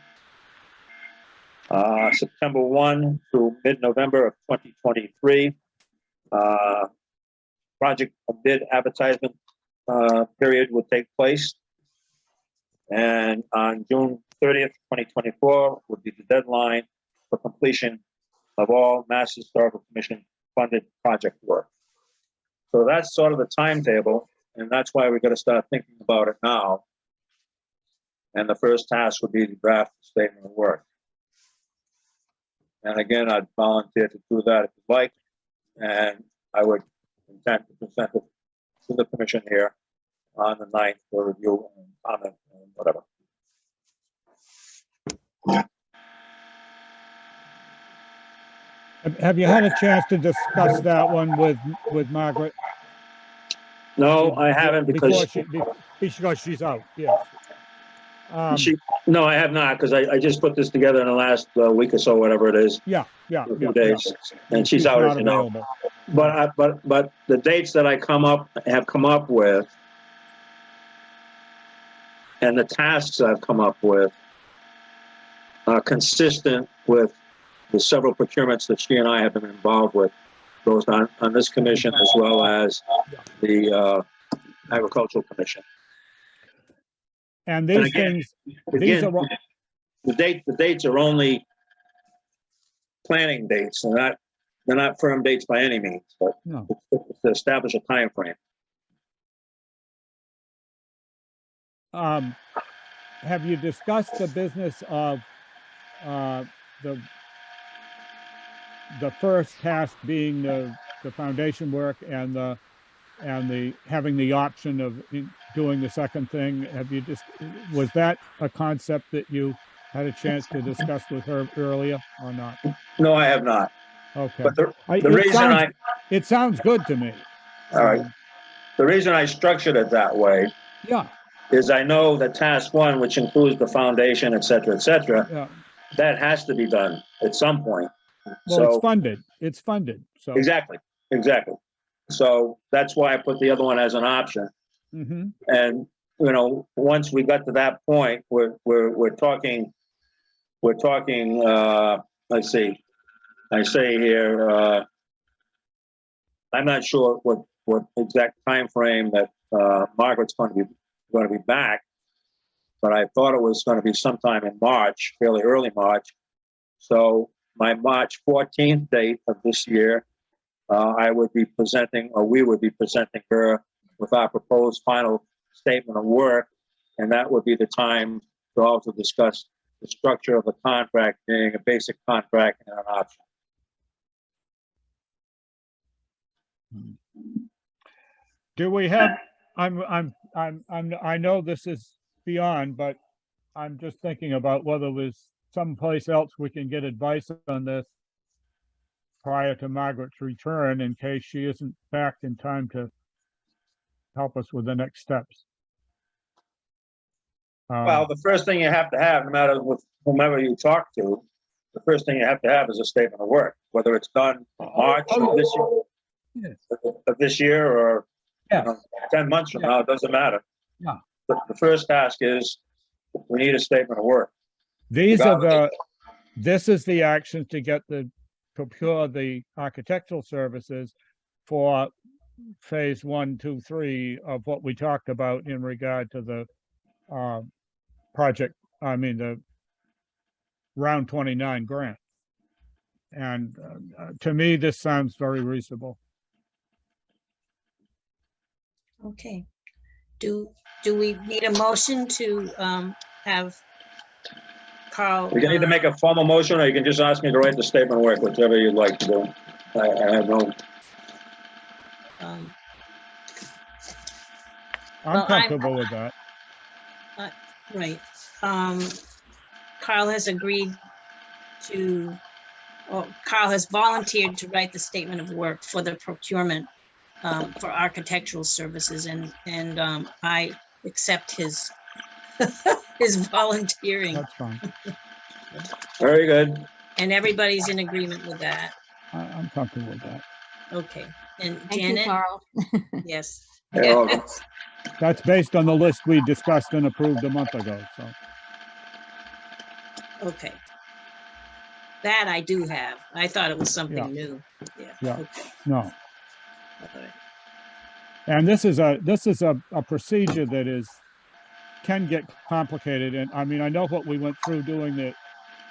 September 1 through mid-November of 2023, project bid advertisement period would take place. And on June 30th, 2024 would be the deadline for completion of all Mass Historical Commission funded project work. So that's sort of the timetable, and that's why we're going to start thinking about it now. And the first task would be to draft the statement of work. And again, I'd volunteer to do that if you'd like, and I would intend to present it to the commission here on the 9th for review and comment and whatever. Have you had a chance to discuss that one with Margaret? No, I haven't because Because she's out, yes. no, I have not, because I just put this together in the last week or so, whatever it is. Yeah. A few days, and she's out, as you know. But the dates that I have come up with, and the tasks I've come up with, are consistent with the several procurements that she and I have been involved with, both on this commission as well as the Agricultural Commission. And these again, things, these Again, are, the dates are only planning dates. They're not firm dates by any means, but no, it's to establish a time frame. have you discussed the business of the first task being the foundation work and the having the option of doing the second thing? Have you was that a concept that you had a chance to discuss with her earlier or not? No, I have not. Okay. But the It reason sounds, I, it sounds good to me. all right, the reason I structured it that way Yeah, is I know that task one, which includes the foundation, et cetera, yeah. that has to be done at some point. Well, it's So, funded. It's funded. So. exactly. So that's why I put the other one as an option. Mhm. And, you know, once we got to that point, we're talking, let's see, I say here, I'm not sure what exact time frame that Margaret's going to be back, but I thought it was going to be sometime in March, fairly early March. So my March 14th date of this year, I would be presenting, or we would be presenting her with our proposed final statement of work, and that would be the time to also discuss the structure of the contract, being a basic contract and an option. Do we have, I know this is beyond, but I'm just thinking about whether there's someplace else we can get advice on this prior to Margaret's return in case she isn't back in time to help us with the next steps. Well, the first thing you have to have, no matter with whomever you talk to, the first thing you have to have is a statement of work, whether it's done in March of this year or Yes. you know, 10 months from now, it doesn't matter. Yeah. But the first task is we need a statement of work. These are this is the action to get procure the architectural services for phase 1, 2, 3 of what we talked about in regard to the project, the round 29 grant. And to me, this sounds very reasonable. Okay. Do we need a motion to have Carl? You can either make a formal motion or you can just ask me to write the statement of work, whichever you'd like to do. I have no. Um, I'm Well, comfortable with that. right. Carl has agreed to, or Carl has volunteered to write the statement of work for the procurement for architectural services, and I accept his his volunteering, That's fine. Very good. and everybody's in agreement with that. I'm comfortable with that. Okay, and Thank you, Janet? Carl. Yes. You're welcome. That's based on the list we discussed and approved a month ago, so. Okay. That I do have. I thought it was something new. Yeah. Okay. No. All right. And this is a procedure that can get complicated. And I mean, I know what we went through doing the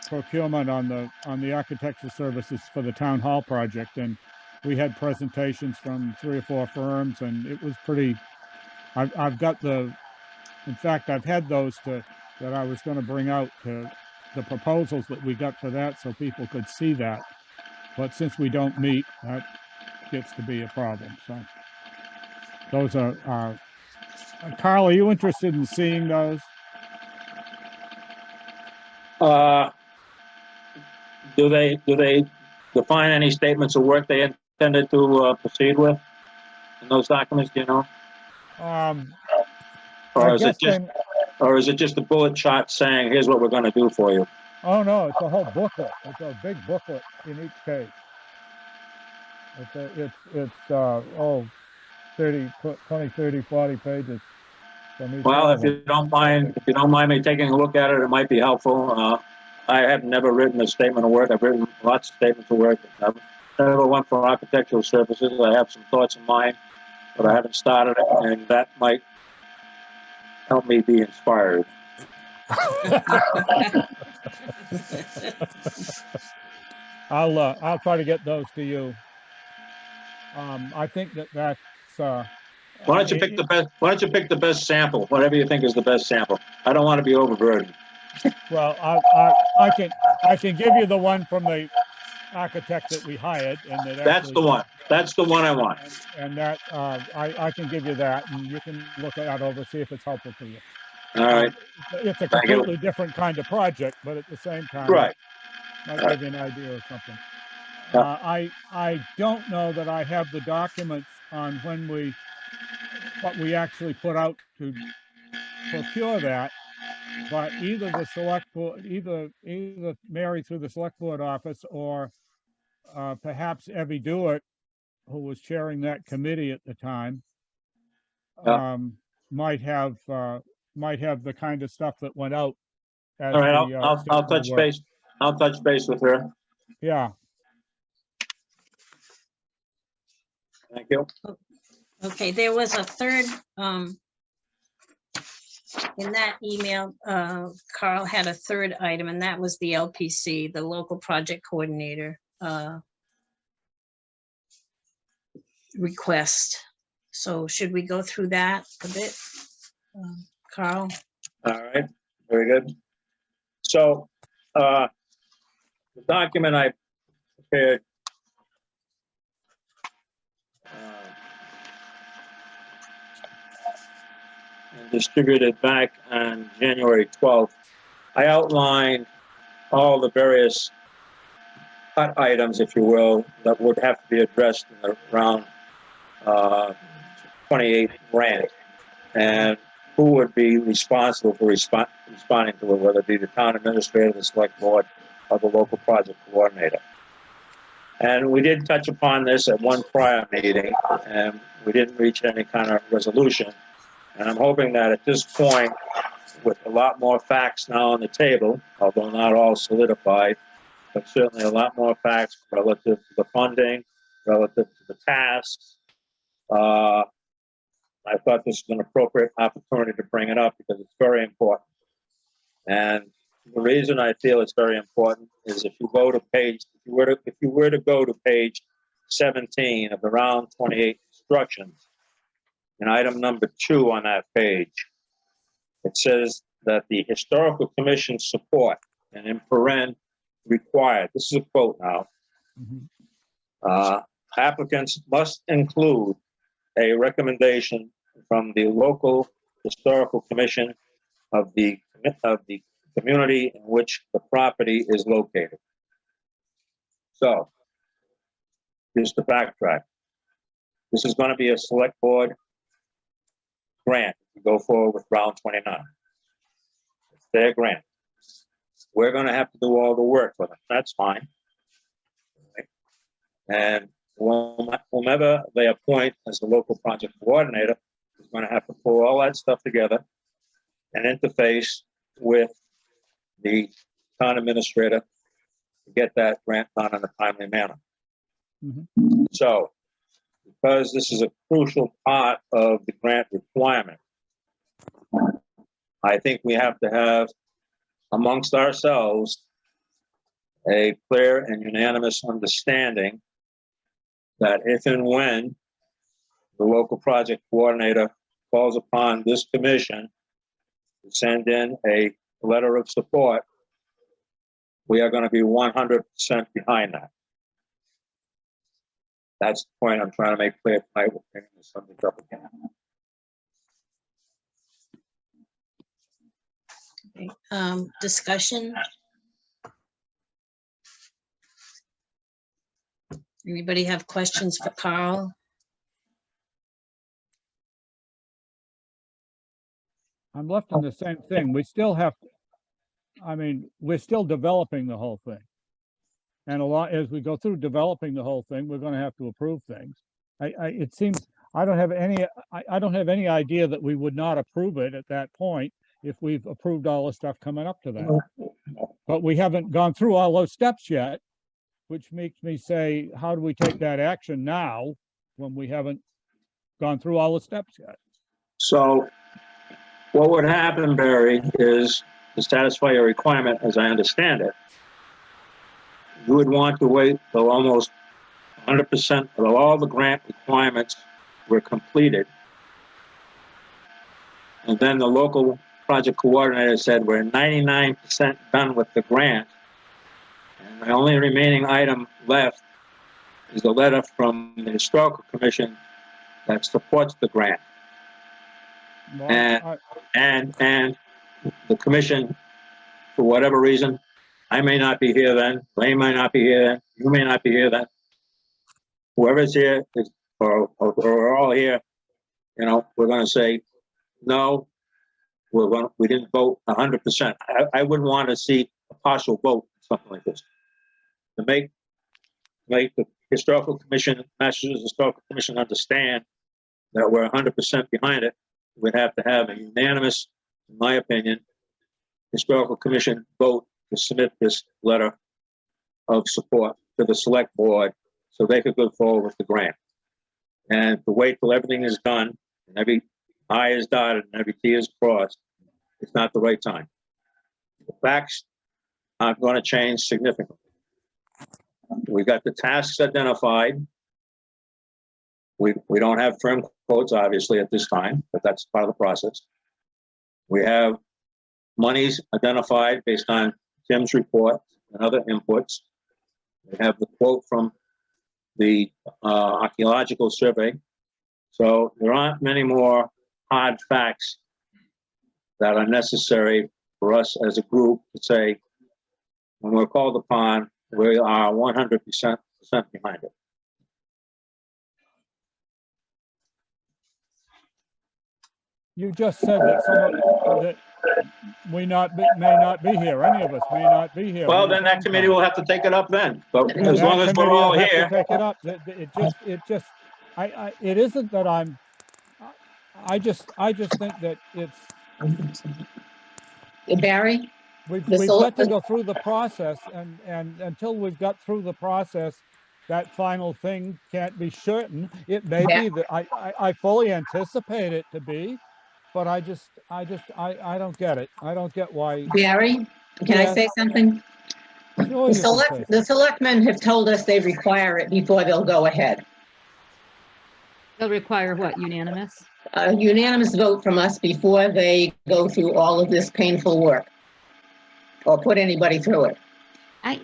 procurement on the architectural services for the town hall project. And we had presentations from 3 or 4 firms, and it was pretty, I've got in fact, I've had those that I was going to bring out to the proposals that we got for that so people could see that. But since we don't meet, that gets to be a problem. So those are Carl, are you interested in seeing those? Do they define any statements of work they intended to proceed with in those documents? Do you know, or I is guess it just a bullet chart saying here's what we're going to do for you? oh no, it's a whole booklet. It's a big booklet in each case. It's 30, 20, 30, 40 pages. Well, if you don't mind me taking a look at it, it might be helpful. I have never written a statement of work. I've written lots of statements of work. I've never went for architectural services. I have some thoughts in mind, but I haven't started it, and that might help me be inspired. I'll try to get those to you. I think that's, Why don't you pick the best? Why don't you pick the best sample? Whatever you think is the best sample. I don't want to be overburdened. well, I can give you the one from the architect that we hired and that That's actually. the one. That's the one I want. And that, I can give you that and you can look that over, see if it's helpful to you. All right. It's a Thank you. completely different kind of project, but at the same time. Right. Might Right. give you an idea or something. Yeah. I don't know that I have the documents on what we actually put out to procure that. But either the select board, either Mary through the select board office or perhaps Evie Dewitt, who was chairing that committee at the time, Yeah. might have the kind of stuff that went out as All right. the I'll statement of touch work. base. I'll touch base with her. Yeah, Thank you. Okay, there was a third, in that email, Carl had a third item, and that was the LPC, the local project coordinator, request. So should we go through that a bit? Carl? All right. Very good. So, the document I prepared and distributed back on January 12th, I outlined all the various hot items, if you will, that would have to be addressed in the round 28 grant, and who would be responsible for responding to it, whether it be the town administrator, the select board, or the local project coordinator. And we did touch upon this at one prior meeting, and we didn't reach any kind of resolution. And I'm hoping that at this point, with a lot more facts now on the table, although not all solidified, but certainly a lot more facts relative to the funding, relative to the tasks, I thought this was an appropriate opportunity to bring it up because it's very important. And the reason I feel it's very important is if you go to page, if you were to go to page 17 of the round 28 instructions, and item number 2 on that page, it says that the historical commission support, and in paren required, this is a quote now, applicants must include a recommendation from the local historical commission of the community in which the property is located. So, just to backtrack, this is going to be a select board grant to go forward with round 29. It's their grant. We're going to have to do all the work for them. That's fine. Right? And whomever they appoint as the local project coordinator is going to have to pull all that stuff together and interface with the town administrator to get that grant done in a timely manner. So, because this is a crucial part of the grant requirement, I think we have to have amongst ourselves a clear and unanimous understanding that if and when the local project coordinator calls upon this commission to send in a letter of support, we are going to be 100% behind that. That's the point I'm trying to make clear tonight. We're bringing this subject up again. Okay, discussion? Anybody have questions for Carl? I'm left in the same thing. We still have, we're still developing the whole thing. And as we go through developing the whole thing, we're going to have to approve things. It seems, I don't have any idea that we would not approve it at that point if we've approved all the stuff coming up to that. But we haven't gone through all those steps yet, which makes me say, how do we take that action now when we haven't gone through all the steps yet? So What would happen, Barry, is to satisfy your requirement, as I understand it, you would want to wait till almost 100% of all the grant requirements were completed. And then the local project coordinator said, we're 99% done with the grant. And the only remaining item left is a letter from the Historical Commission that supports the grant. Well, And the commission, for whatever reason, I may not be here then, Lane might not be here then, you may not be here then. Whoever's here is, or we're all here, you know, we're gonna say, no, we didn't vote 100%. I wouldn't want to see a partial vote, something like this. To make the Historical Commission, Massachusetts Historical Commission understand that we're 100% behind it, we'd have to have a unanimous, in my opinion, Historical Commission vote to submit this letter of support to the select board so they could go forward with the grant. And to wait till everything is done and every I is dotted and every T is crossed, it's not the right time. The facts aren't going to change significantly. We got the tasks identified. We don't have firm quotes, obviously, at this time, but that's part of the process. We have monies identified based on Tim's report and other inputs. We have the quote from the archaeological survey. So there aren't many more hard facts that are necessary for us as a group to say, when we're called upon, we are 100% behind it. you just said that that may not be here. Any of us may not be here. Well, when the then that time committee comes. will have to take it up then. But And as that long as we're committee all will have to here, take it up. It isn't that I just think that Barry, we've The got to sol- go through the process, and until we've got through the process, that final thing can't be certain. It may Yeah. be that I fully anticipate it to be, but I don't get it. I don't get why. Barry, can I Yes. say something? Sure, you can say The selectmen have told us they require it before they'll go ahead. They'll require what, unanimous? A unanimous vote from us before they go through all of this painful work or put anybody through it.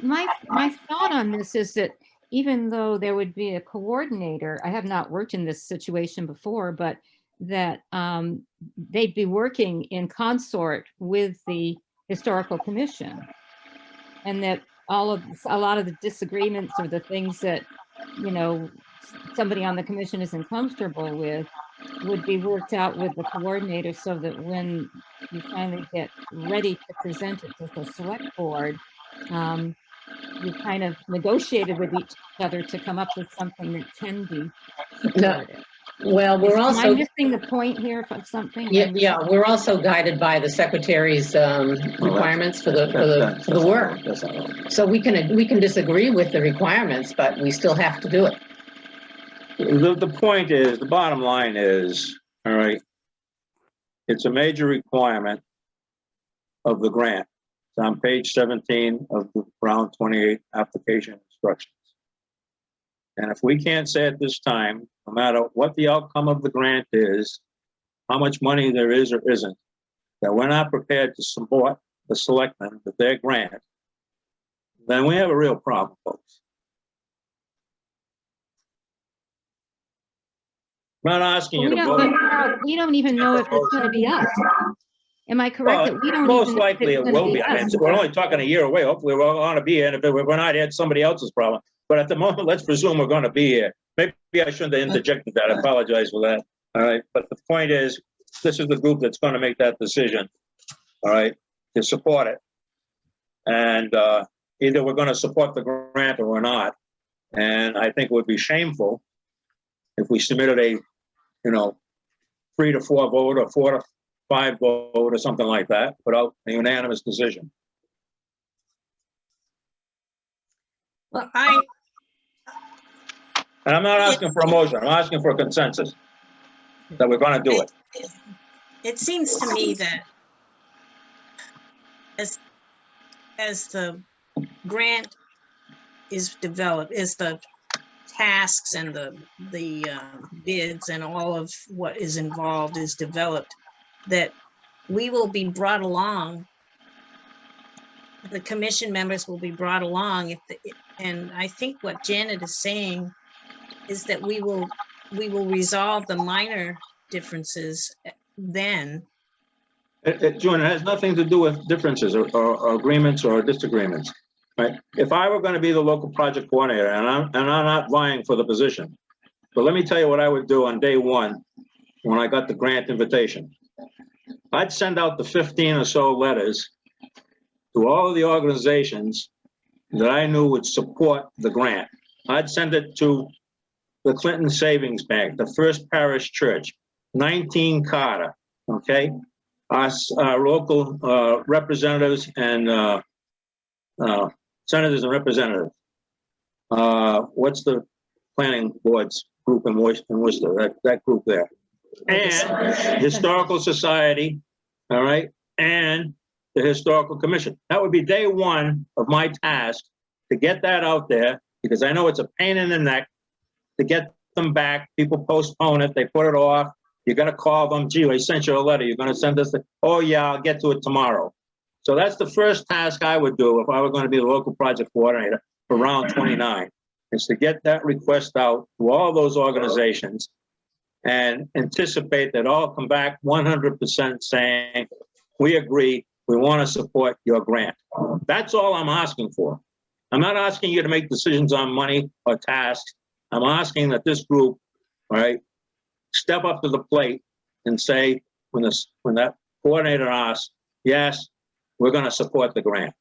My thought on this is that even though there would be a coordinator, I have not worked in this situation before, but that they'd be working in consort with the Historical Commission. And that a lot of the disagreements or the things that, you know, somebody on the commission isn't comfortable with would be worked out with the coordinator so that when you finally get ready to present it to the select board, you kind of negotiated with each other to come up with something that can be supported. Well, we're Am I also, missing the point here of something? yeah, we're also guided by the secretary's requirements for the work. So we can disagree with the requirements, but we still have to do it. the point is, the bottom line is, all right, it's a major requirement of the grant. It's on page 17 of the Brown 28 application instructions. And if we can't say at this time, no matter what the outcome of the grant is, how much money there is or isn't, that we're not prepared to support the selectmen with their grant, then we have a real problem, folks. I'm not asking you to vote. We don't even know if it's going to be us. Am I correct that we don't Most even know if likely it's it gonna will be. I mean, us? we're only talking a year away. Hopefully we're going to be here. And if we're not here, it's somebody else's problem. But at the moment, let's presume we're going to be here. Maybe I shouldn't have interjected that. I apologize for that. All right. But the point is, this is the group that's going to make that decision. All right. To support it. And either we're going to support the grant or we're not. And I think it would be shameful if we submitted a, 3-4 vote or 4-5 vote or something like that without a unanimous decision. Well, And I'm not asking for a motion, I'm asking for a consensus that we're gonna do it. it seems to me that as the grant is developed, as the tasks and the bids and all of what is involved is developed, that we will be brought along. The commission members will be brought along and I think what Janet is saying is that we will resolve the minor differences then. June, it has nothing to do with differences or agreements or disagreements, right? If I were going to be the local project coordinator, and I'm not vying for the position, but let me tell you what I would do on day one when I got the grant invitation. I'd send out the 15 or so letters to all of the organizations that I knew would support the grant. I'd send it to the Clinton Savings Bank, the First Parish Church, 19 Carter, okay? Us local representatives and senators and representatives. What's the planning board's group in Worcester, that group there? And Historical Society, all right? And the Historical Commission. That would be day one of my task, to get that out there, because I know it's a pain in the neck to get them back. People postpone it, they put it off. You got to call them. Gee, I sent you a letter. You're going to send us oh yeah, I'll get to it tomorrow. So that's the first task I would do if I were going to be the local project coordinator for round 29, is to get that request out to all those organizations and anticipate that all come back 100% saying, we agree, we want to support your grant. That's all I'm asking for. I'm not asking you to make decisions on money or tasks. I'm asking that this group, all right, step up to the plate and say, when that coordinator asks, yes, we're going to support the grant.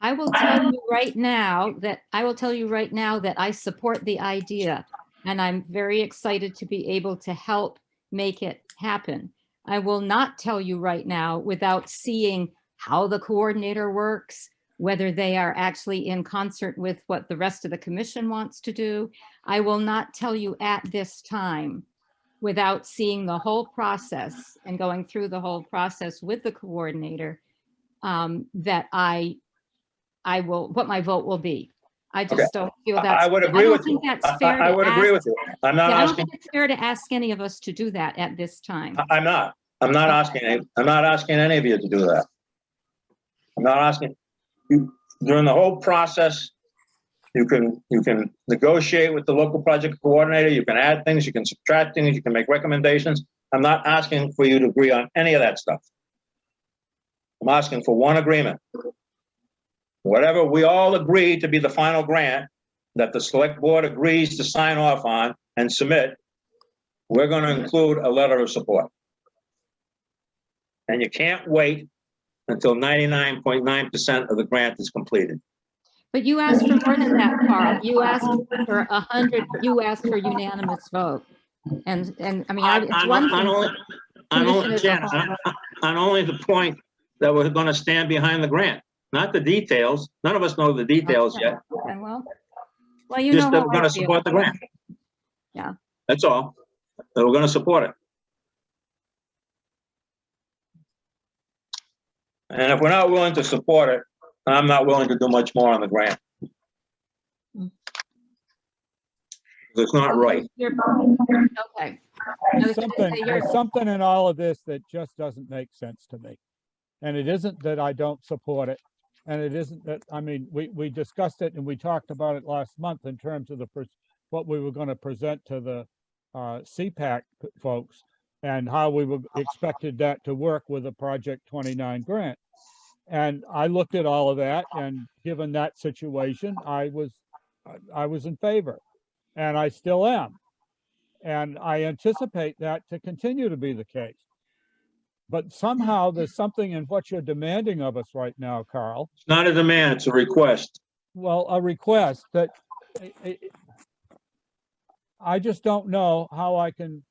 I will tell you right now that I support the idea, and I'm very excited to be able to help make it happen. I will not tell you right now without seeing how the coordinator works, whether they are actually in concert with what the rest of the commission wants to do. I will not tell you at this time without seeing the whole process and going through the whole process with the coordinator, that I will, what my vote will be. I just don't feel that's. I would agree with you. That's fair. I would agree with you. I'm not I don't asking. think it's fair to ask any of us to do that at this time. I'm not asking any of you to do that. I'm not asking you. During the whole process, you can negotiate with the local project coordinator. You can add things, you can subtract things, you can make recommendations. I'm not asking for you to agree on any of that stuff. I'm asking for one agreement. Whatever we all agree to be the final grant that the select board agrees to sign off on and submit, we're going to include a letter of support. And you can't wait until 99.9% of the grant is completed. But you asked for more than that, Carl. You asked for 100. You asked for unanimous vote, and I mean, it's one thing. On only the point that we're going to stand behind the grant, not the details. None of us know the details yet. Okay, well, you just know that how we're going to support the grant. Yeah, that's all. That we're going to support it. And if we're not willing to support it, I'm not willing to do much more on the grant. It's not right. Okay. There's something in all of this that just doesn't make sense to me. And it isn't that I don't support it. And it isn't that, I mean, we discussed it and we talked about it last month in terms of what we were going to present to the CPAC folks and how we expected that to work with a Project 29 grant. And I looked at all of that, and given that situation, I was in favor, and I still am. And I anticipate that to continue to be the case. But somehow there's something in what you're demanding of us right now, Carl. It's not a demand, it's a request. Well, a request that I just don't know how I can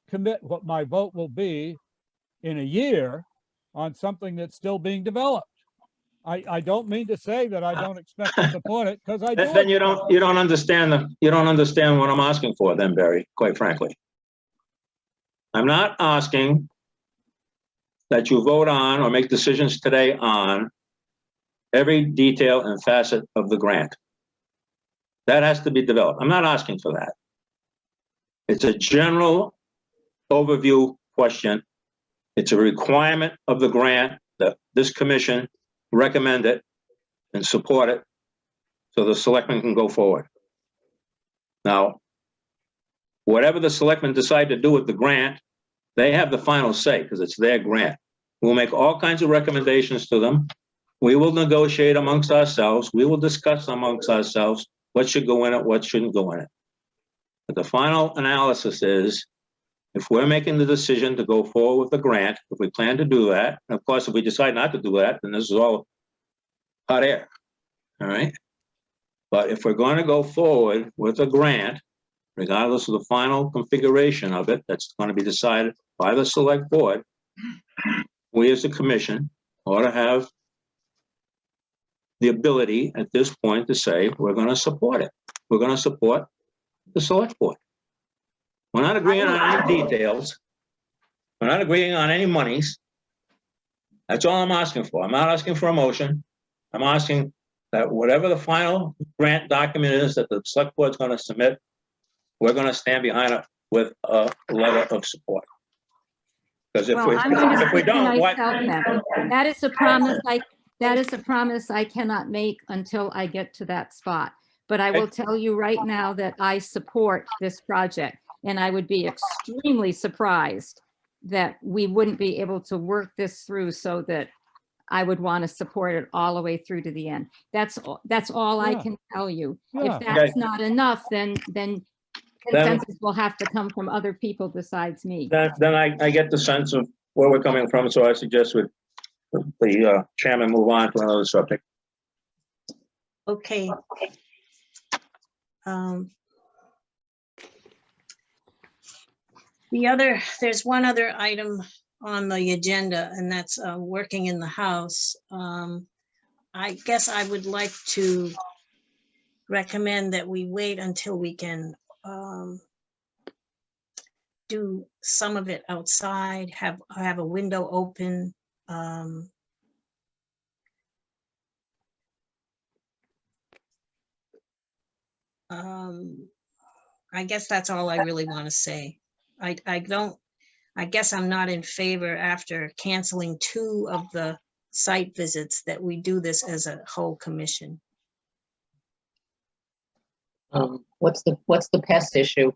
commit what my vote will be in a year on something that's still being developed. I don't mean to say that I don't expect to support it, because I do. Then you don't understand what I'm asking for then, Barry, quite frankly. I'm not asking that you vote on or make decisions today on every detail and facet of the grant. That has to be developed. I'm not asking for that. It's a general overview question. It's a requirement of the grant that this commission recommend it and support it so the selectmen can go forward. Now, whatever the selectmen decide to do with the grant, they have the final say because it's their grant. We'll make all kinds of recommendations to them. We will negotiate amongst ourselves. We will discuss amongst ourselves what should go in it, what shouldn't go in it. But the final analysis is, if we're making the decision to go forward with the grant, if we plan to do that, and of course, if we decide not to do that, then this is all hot air, all right? But if we're going to go forward with a grant, regardless of the final configuration of it, that's going to be decided by the select board, we as a commission ought to have the ability at this point to say, we're going to support it. We're going to support the select board. We're not agreeing on any details. We're not agreeing on any monies. That's all I'm asking for. I'm not asking for a motion. I'm asking that whatever the final grant document is that the select board's going to submit, we're going to stand behind it with a letter of support. Because if Well, we, I'm going to if we speak for don't, what? myself then. That is a promise I cannot make until I get to that spot. But I will tell you right now that I support this project, and I would be extremely surprised that we wouldn't be able to work this through so that I would want to support it all the way through to the end. That's all I Yeah. can tell you. Yeah. If that's Okay. not enough, then consensus will have to come from other people besides me. Then I get the sense of where we're coming from, so I suggest the chairman move on to another subject. Okay. There's one other item on the agenda, and that's working in the house. I guess I would like to recommend that we wait until we can do some of it outside, have a window open. I guess that's all I really want to say. I guess I'm not in favor, after canceling 2 of the site visits, that we do this as a whole commission. What's the pest issue?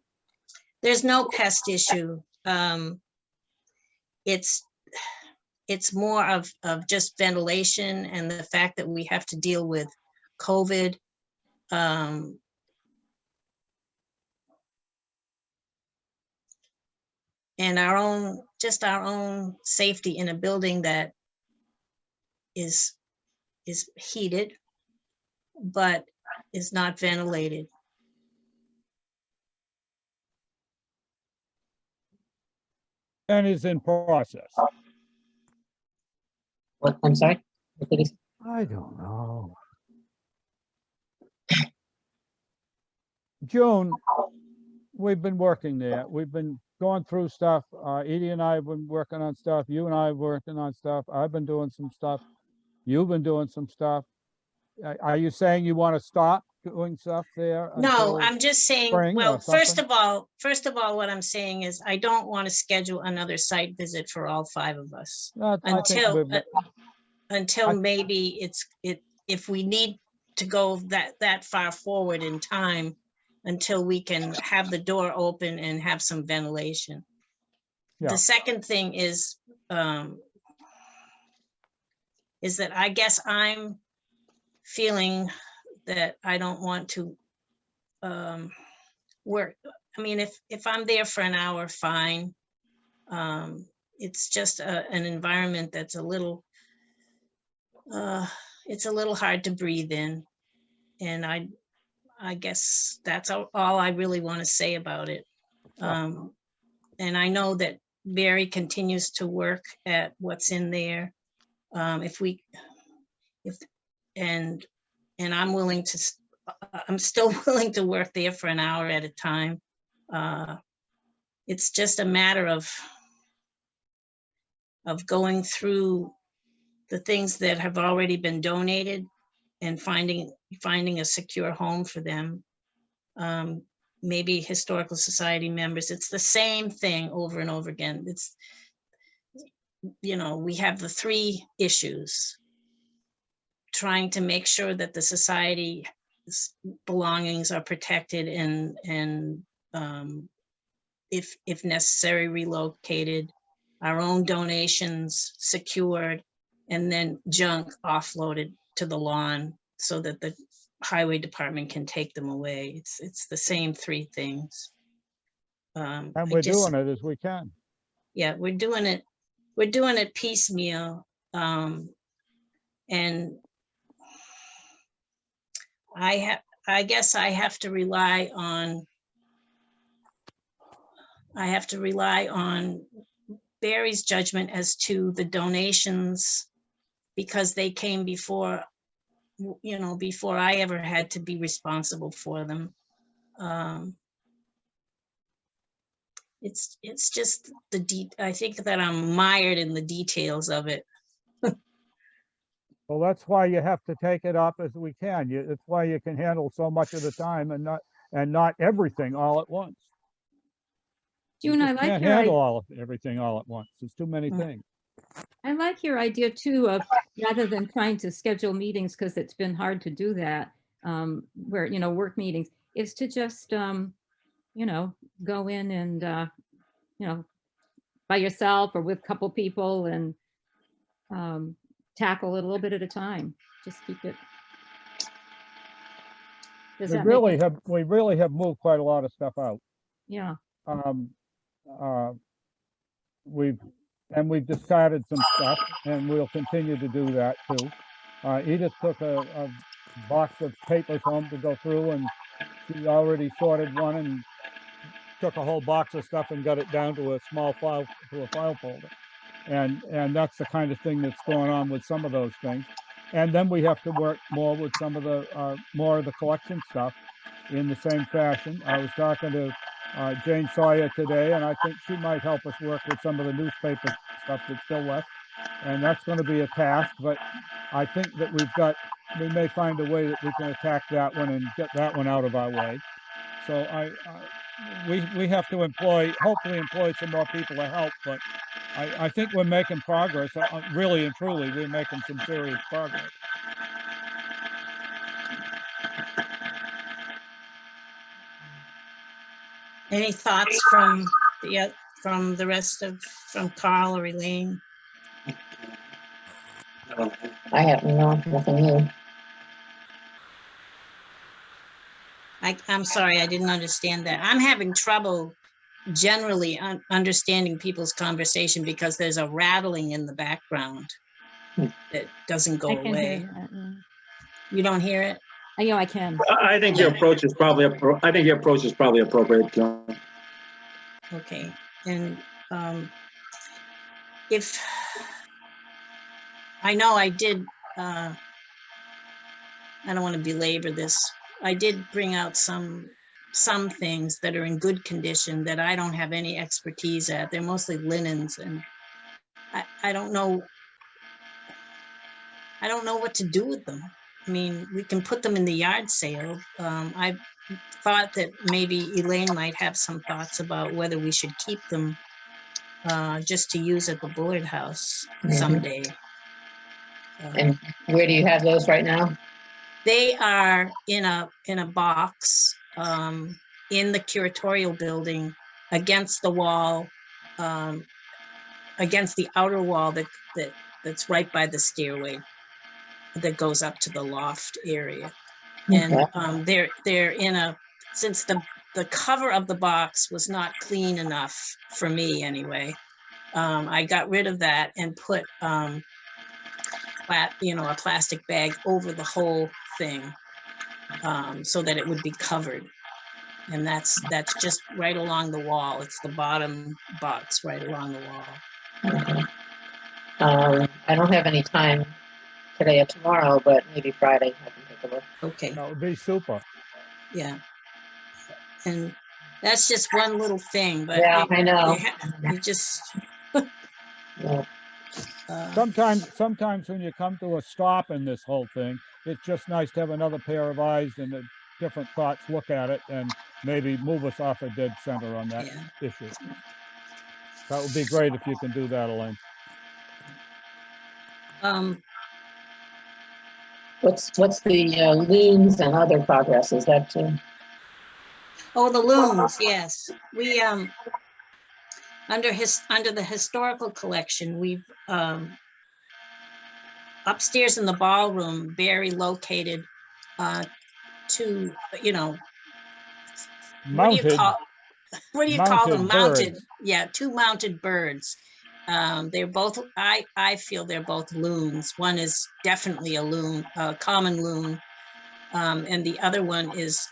There's no pest issue. It's more of just ventilation and the fact that we have to deal with COVID. And our own safety in a building that is heated, but is not ventilated. And is in process. What, I'm sorry? What did he say? I don't know. June, we've been working there. We've been going through stuff. Edie and I have been working on stuff. You and I have working on stuff. I've been doing some stuff. You've been doing some stuff. Are you saying you want to stop doing stuff there? No, until I'm just saying, spring well, or first something? of all, what I'm saying is I don't want to schedule another site visit for all 5 of us I think until I- maybe if we need to go that far forward in time, until we can have the door open and have some ventilation. Yeah. The second thing is that I guess I'm feeling that I don't want to work. I mean, if I'm there for an hour, fine. It's just an environment that's a little, it's a little hard to breathe in. And I guess that's all I really want to say about it. And I know that Barry continues to work at what's in there. And I'm still willing to work there for an hour at a time. It's just a matter of, of going through the things that have already been donated and finding a secure home for them. Maybe historical society members, it's the same thing over and over again. It's, you know, we have the three issues: trying to make sure that the society's belongings are protected and if necessary, relocated, our own donations secured, and then junk offloaded to the lawn so that the highway department can take them away. It's the same three things. And we're doing it as we can. Yeah, we're doing it piecemeal. And I guess I have to rely on Barry's judgment as to the donations, because they came before, you know, before I ever had to be responsible for them. It's just I think that I'm mired in the details of it. Well, that's why you have to take it up as we can. It's why you can handle so much of the time and not everything all at once. June, I You like can't your handle everything all at once. There's too many things. I like your idea too of, rather than trying to schedule meetings, because it's been hard to do that, where, you know, work meetings, is to just, you know, go in and, you know, by yourself or with a couple people and tackle it a little bit at a time. Just keep it. Does We that make really have moved quite a lot of stuff out. Yeah. We've discarded some stuff, and we'll continue to do that too. Edith took a box of papers home to go through, and she already sorted one and took a whole box of stuff and got it down to a small file, to a file folder. And that's the kind of thing that's going on with some of those things. And then we have to work more with some of the more of the collection stuff in the same fashion. I was talking to Jane Sawyer today, and I think she might help us work with some of the newspaper stuff that's still left. And that's going to be a task, but I think that we may find a way that we can attack that one and get that one out of our way. So we have to hopefully employ some more people to help, but I think we're making progress. Really and truly, we're making some serious progress. Any thoughts from the rest from Carl or Elaine? I have nothing new. I'm sorry, I didn't understand that. I'm having trouble generally understanding people's conversation because there's a rattling in the background that doesn't go I can hear away. that, yeah. You don't hear it? Yeah, I can. I think your approach is probably appropriate, John. Okay, and if I know I did, I don't want to belabor this. I did bring out some things that are in good condition that I don't have any expertise at. They're mostly linens, and I don't know what to do with them. I mean, we can put them in the yard sale. I thought that maybe Elaine might have some thoughts about whether we should keep them just to use at the Bullard House someday. And where do you have those right now? They are in a box in the curatorial building against the wall, against the outer wall that's right by the stairway that goes up to the loft area. And they're in since the cover of the box was not clean enough for me anyway, I got rid of that and put a plastic bag over the whole thing so that it would be covered. And that's just right along the wall. It's the bottom box right along the wall. I don't have any time today or tomorrow, but maybe Friday I can take a look. Okay. That would be super. Yeah. And that's just one little thing, but Yeah, I know. you just Yeah. Sometimes when you come to a stop in this whole thing, it's just nice to have another pair of eyes and a different thoughts look at it and maybe move us off a dead center on that Yeah. issue. That would be great if you can do that, Elaine. What's the liens and other progress? Is that Oh, the looms, yes. We, under the historical collection, we've, upstairs in the ballroom, Barry located, two, you know, what do you Mounted, call, what do you call them? Mounted, birds. yeah, two mounted birds. They're both, I feel they're both loons. One is definitely a loon, a common loon. And the other one is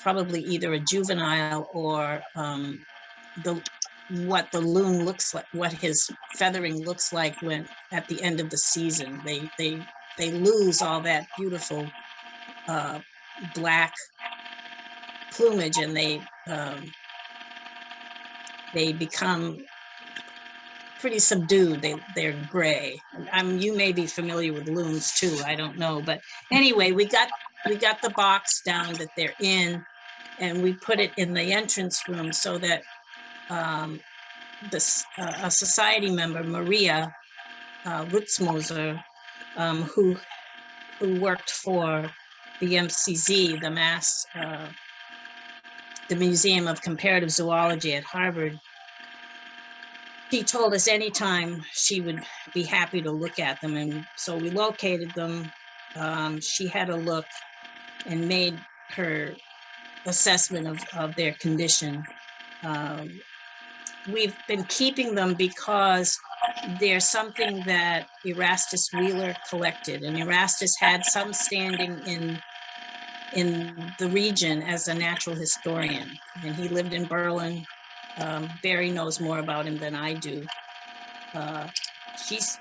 probably either a juvenile or what the loon looks like, what his feathering looks like when at the end of the season. They lose all that beautiful black plumage, and they become pretty subdued. They're gray. You may be familiar with loons too. I don't know, but anyway, we got the box down that they're in, and we put it in the entrance room so that a society member, Maria Ritzmoser, who worked for the MCZ, the Museum of Comparative Zoology at Harvard. She told us anytime she would be happy to look at them. And so we located them. She had a look and made her assessment of their condition. We've been keeping them because there's something that Erastus Wheeler collected, and Erastus had some standing in the region as a natural historian, and he lived in Berlin. Barry knows more about him than I do. She's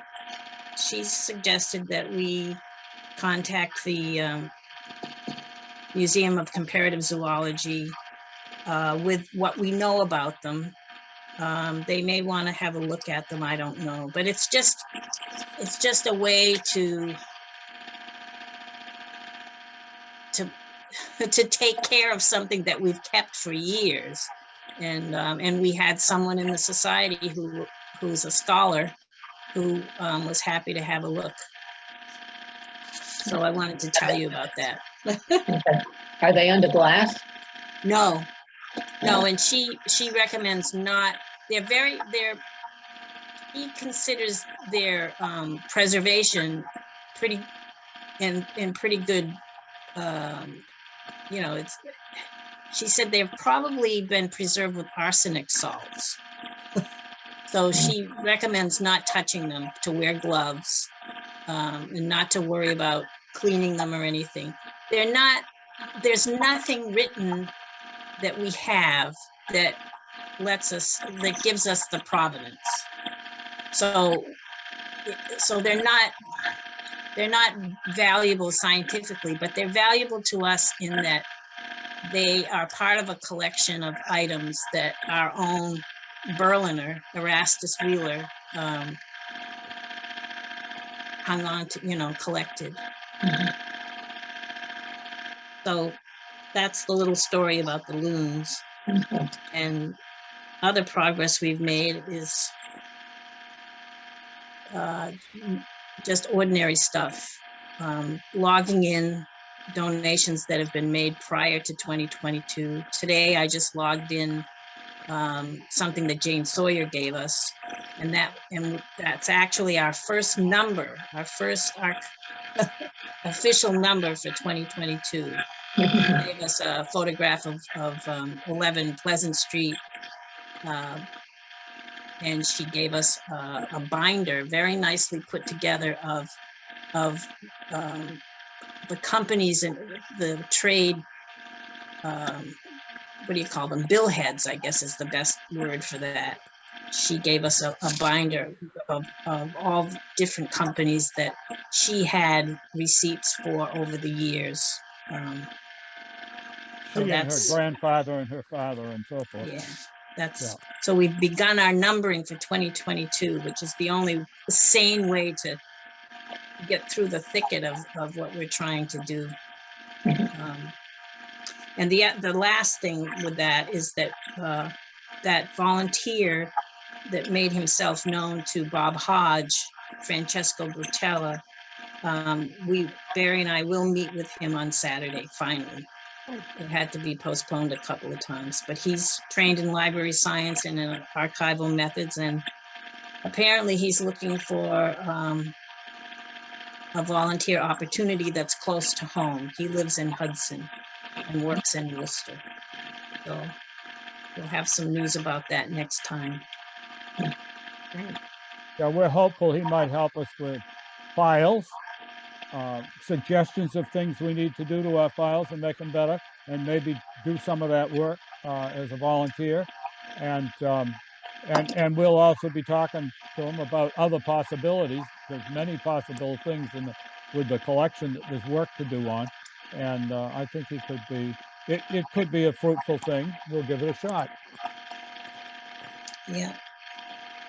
suggested that we contact the Museum of Comparative Zoology with what we know about them. They may want to have a look at them. I don't know, but it's just a way to take care of something that we've kept for years. And we had someone in the society who's a scholar who was happy to have a look. So I wanted to tell you about that. okay. Are they under glass? No, and she recommends not. He considers their preservation pretty good. She said they've probably been preserved with arsenic salts. So she recommends not touching them, to wear gloves, and not to worry about cleaning them or anything. There's nothing written that we have that gives us the provenance. So they're not valuable scientifically, but they're valuable to us in that they are part of a collection of items that our own Berliner, Erastus Wheeler, hung on to, collected. Mhm. So that's the little story about the loons. Okay. And other progress we've made is just ordinary stuff, logging in donations that have been made prior to 2022. Today, I just logged in something that Jane Sawyer gave us, and that's actually our first number, our official number for 2022. She gave us a photograph of 11 Pleasant Street, and she gave us a binder, very nicely put together, of the companies and the trade, what do you call them? Billheads, I guess is the best word for that. She gave us a binder of all different companies that she had receipts for over the years. She and her grandfather and her father and so forth. Yeah. That's, so we've begun our numbering for 2022, which is the only sane way to get through the thicket of what we're trying to do. And the last thing with that is that that volunteer that made himself known to Bob Hodge, Francesco Brutella, Barry and I will meet with him on Saturday, finally. It had to be postponed a couple of times, but he's trained in library science and in archival methods, and apparently he's looking for a volunteer opportunity that's close to home. He lives in Hudson and works in Worcester. So we'll have some news about that next time. Great. Yeah, we're hopeful he might help us with files, suggestions of things we need to do to our files and make them better, and maybe do some of that work as a volunteer. And we'll also be talking to him about other possibilities. There's many possible things with the collection that there's work to do on. And I think it could be a fruitful thing. We'll give it a shot. Yeah.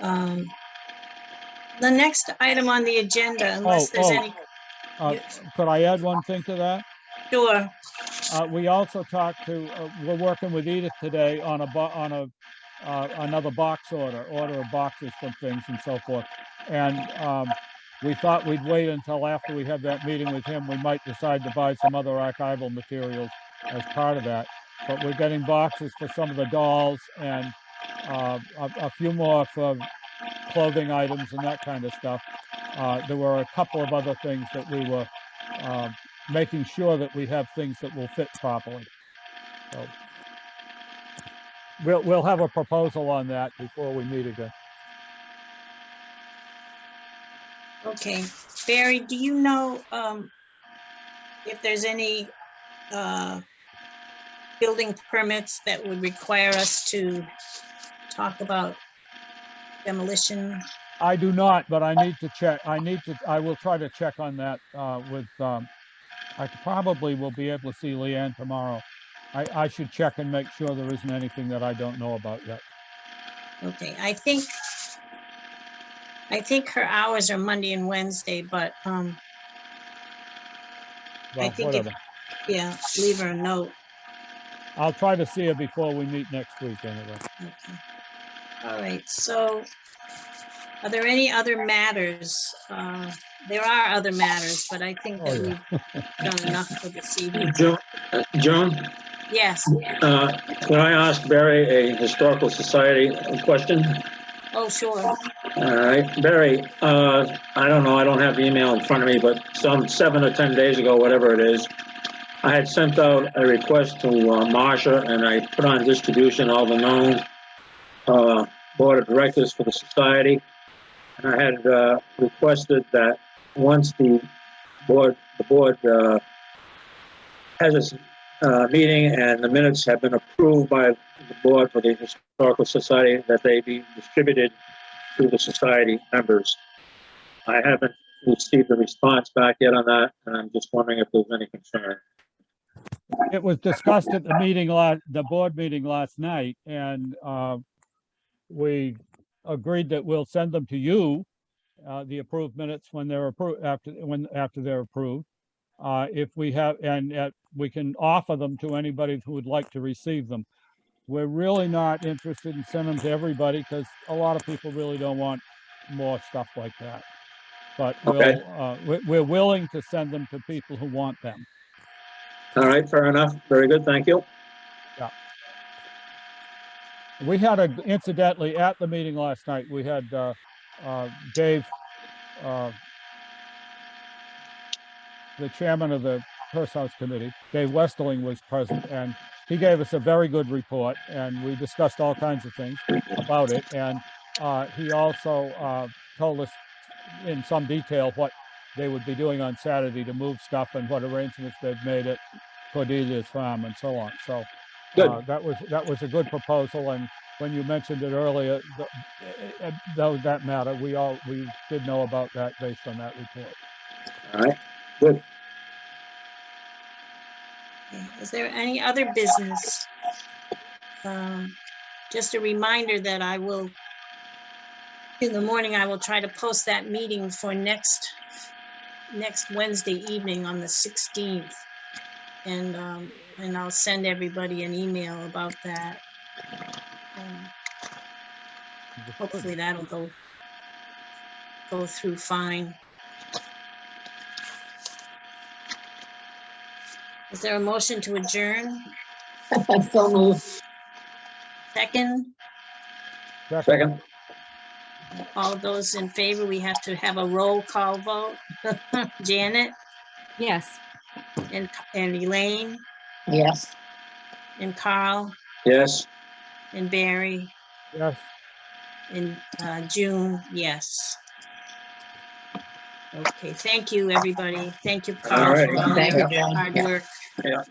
The next item on the agenda, unless there's any. Could I add one thing to that? Sure. We also talked to, we're working with Edith today on another box order of boxes from things and so forth. And we thought we'd wait until after we have that meeting with him. We might decide to buy some other archival materials as part of that. But we're getting boxes for some of the dolls and a few more for clothing items and that kind of stuff. There were a couple of other things that we were making sure that we have things that will fit properly. So we'll have a proposal on that before we meet again. Okay, Barry, do you know if there's any building permits that would require us to talk about demolition? I do not, but I need to check. I will try to check on that with, I probably will be able to see Leanne tomorrow. I should check and make sure there isn't anything that I don't know about yet. Okay, I think her hours are Monday and Wednesday, but Well, I think whatever. Yeah, leave her a note. I'll try to see her before we meet next week anyway. Okay. All right, so are there any other matters? There are other matters, but I think that we've done enough for this evening. Joan, Yes. can I ask Barry a historical society question? Oh, sure. All right, Barry, I don't know, I don't have the email in front of me, but some 7 or 10 days ago, whatever it is, I had sent out a request to Marcia, and I put on distribution all the known board of directors for the society. And I had requested that once the board has its meeting and the minutes have been approved by the board for the Historical Society, that they be distributed to the society members. I haven't received a response back yet on that, and I'm just wondering if there's any concern. It was discussed at the board meeting last night, and we agreed that we'll send them to you, the approved minutes when they're approved, after they're approved. If we have, and we can offer them to anybody who would like to receive them. We're really not interested in sending them to everybody because a lot of people really don't want more stuff like that. But we're willing to send them to people who want them. All right, fair enough. Very good, thank you. Yeah. We had incidentally, at the meeting last night, we had Dave, the chairman of the Hearst House Committee, Dave Westerling, was present, and he gave us a very good report, and we discussed all kinds of things about it. And he also told us in some detail what they would be doing on Saturday to move stuff and what arrangements they've made at Cordelia's farm and so on. So that was a good proposal. And when you mentioned it earlier, that matter, we did know about that based on that report. All right, good. Is there any other business? just a reminder that I will, in the morning, I will try to post that meeting for next Wednesday evening on the 16th. And I'll send everybody an email about that. Hopefully that'll go through fine. Is there a motion to adjourn? So moved. Second, Second, all those in favor, we have to have a roll call vote. Janet Yes. and Elaine Yes. and Carl yes. and Barry Yes. and June, yes. Okay, thank you, everybody. Thank you, All Carl, right. for all Thank your you, Jane. hard Yeah. work. Yeah.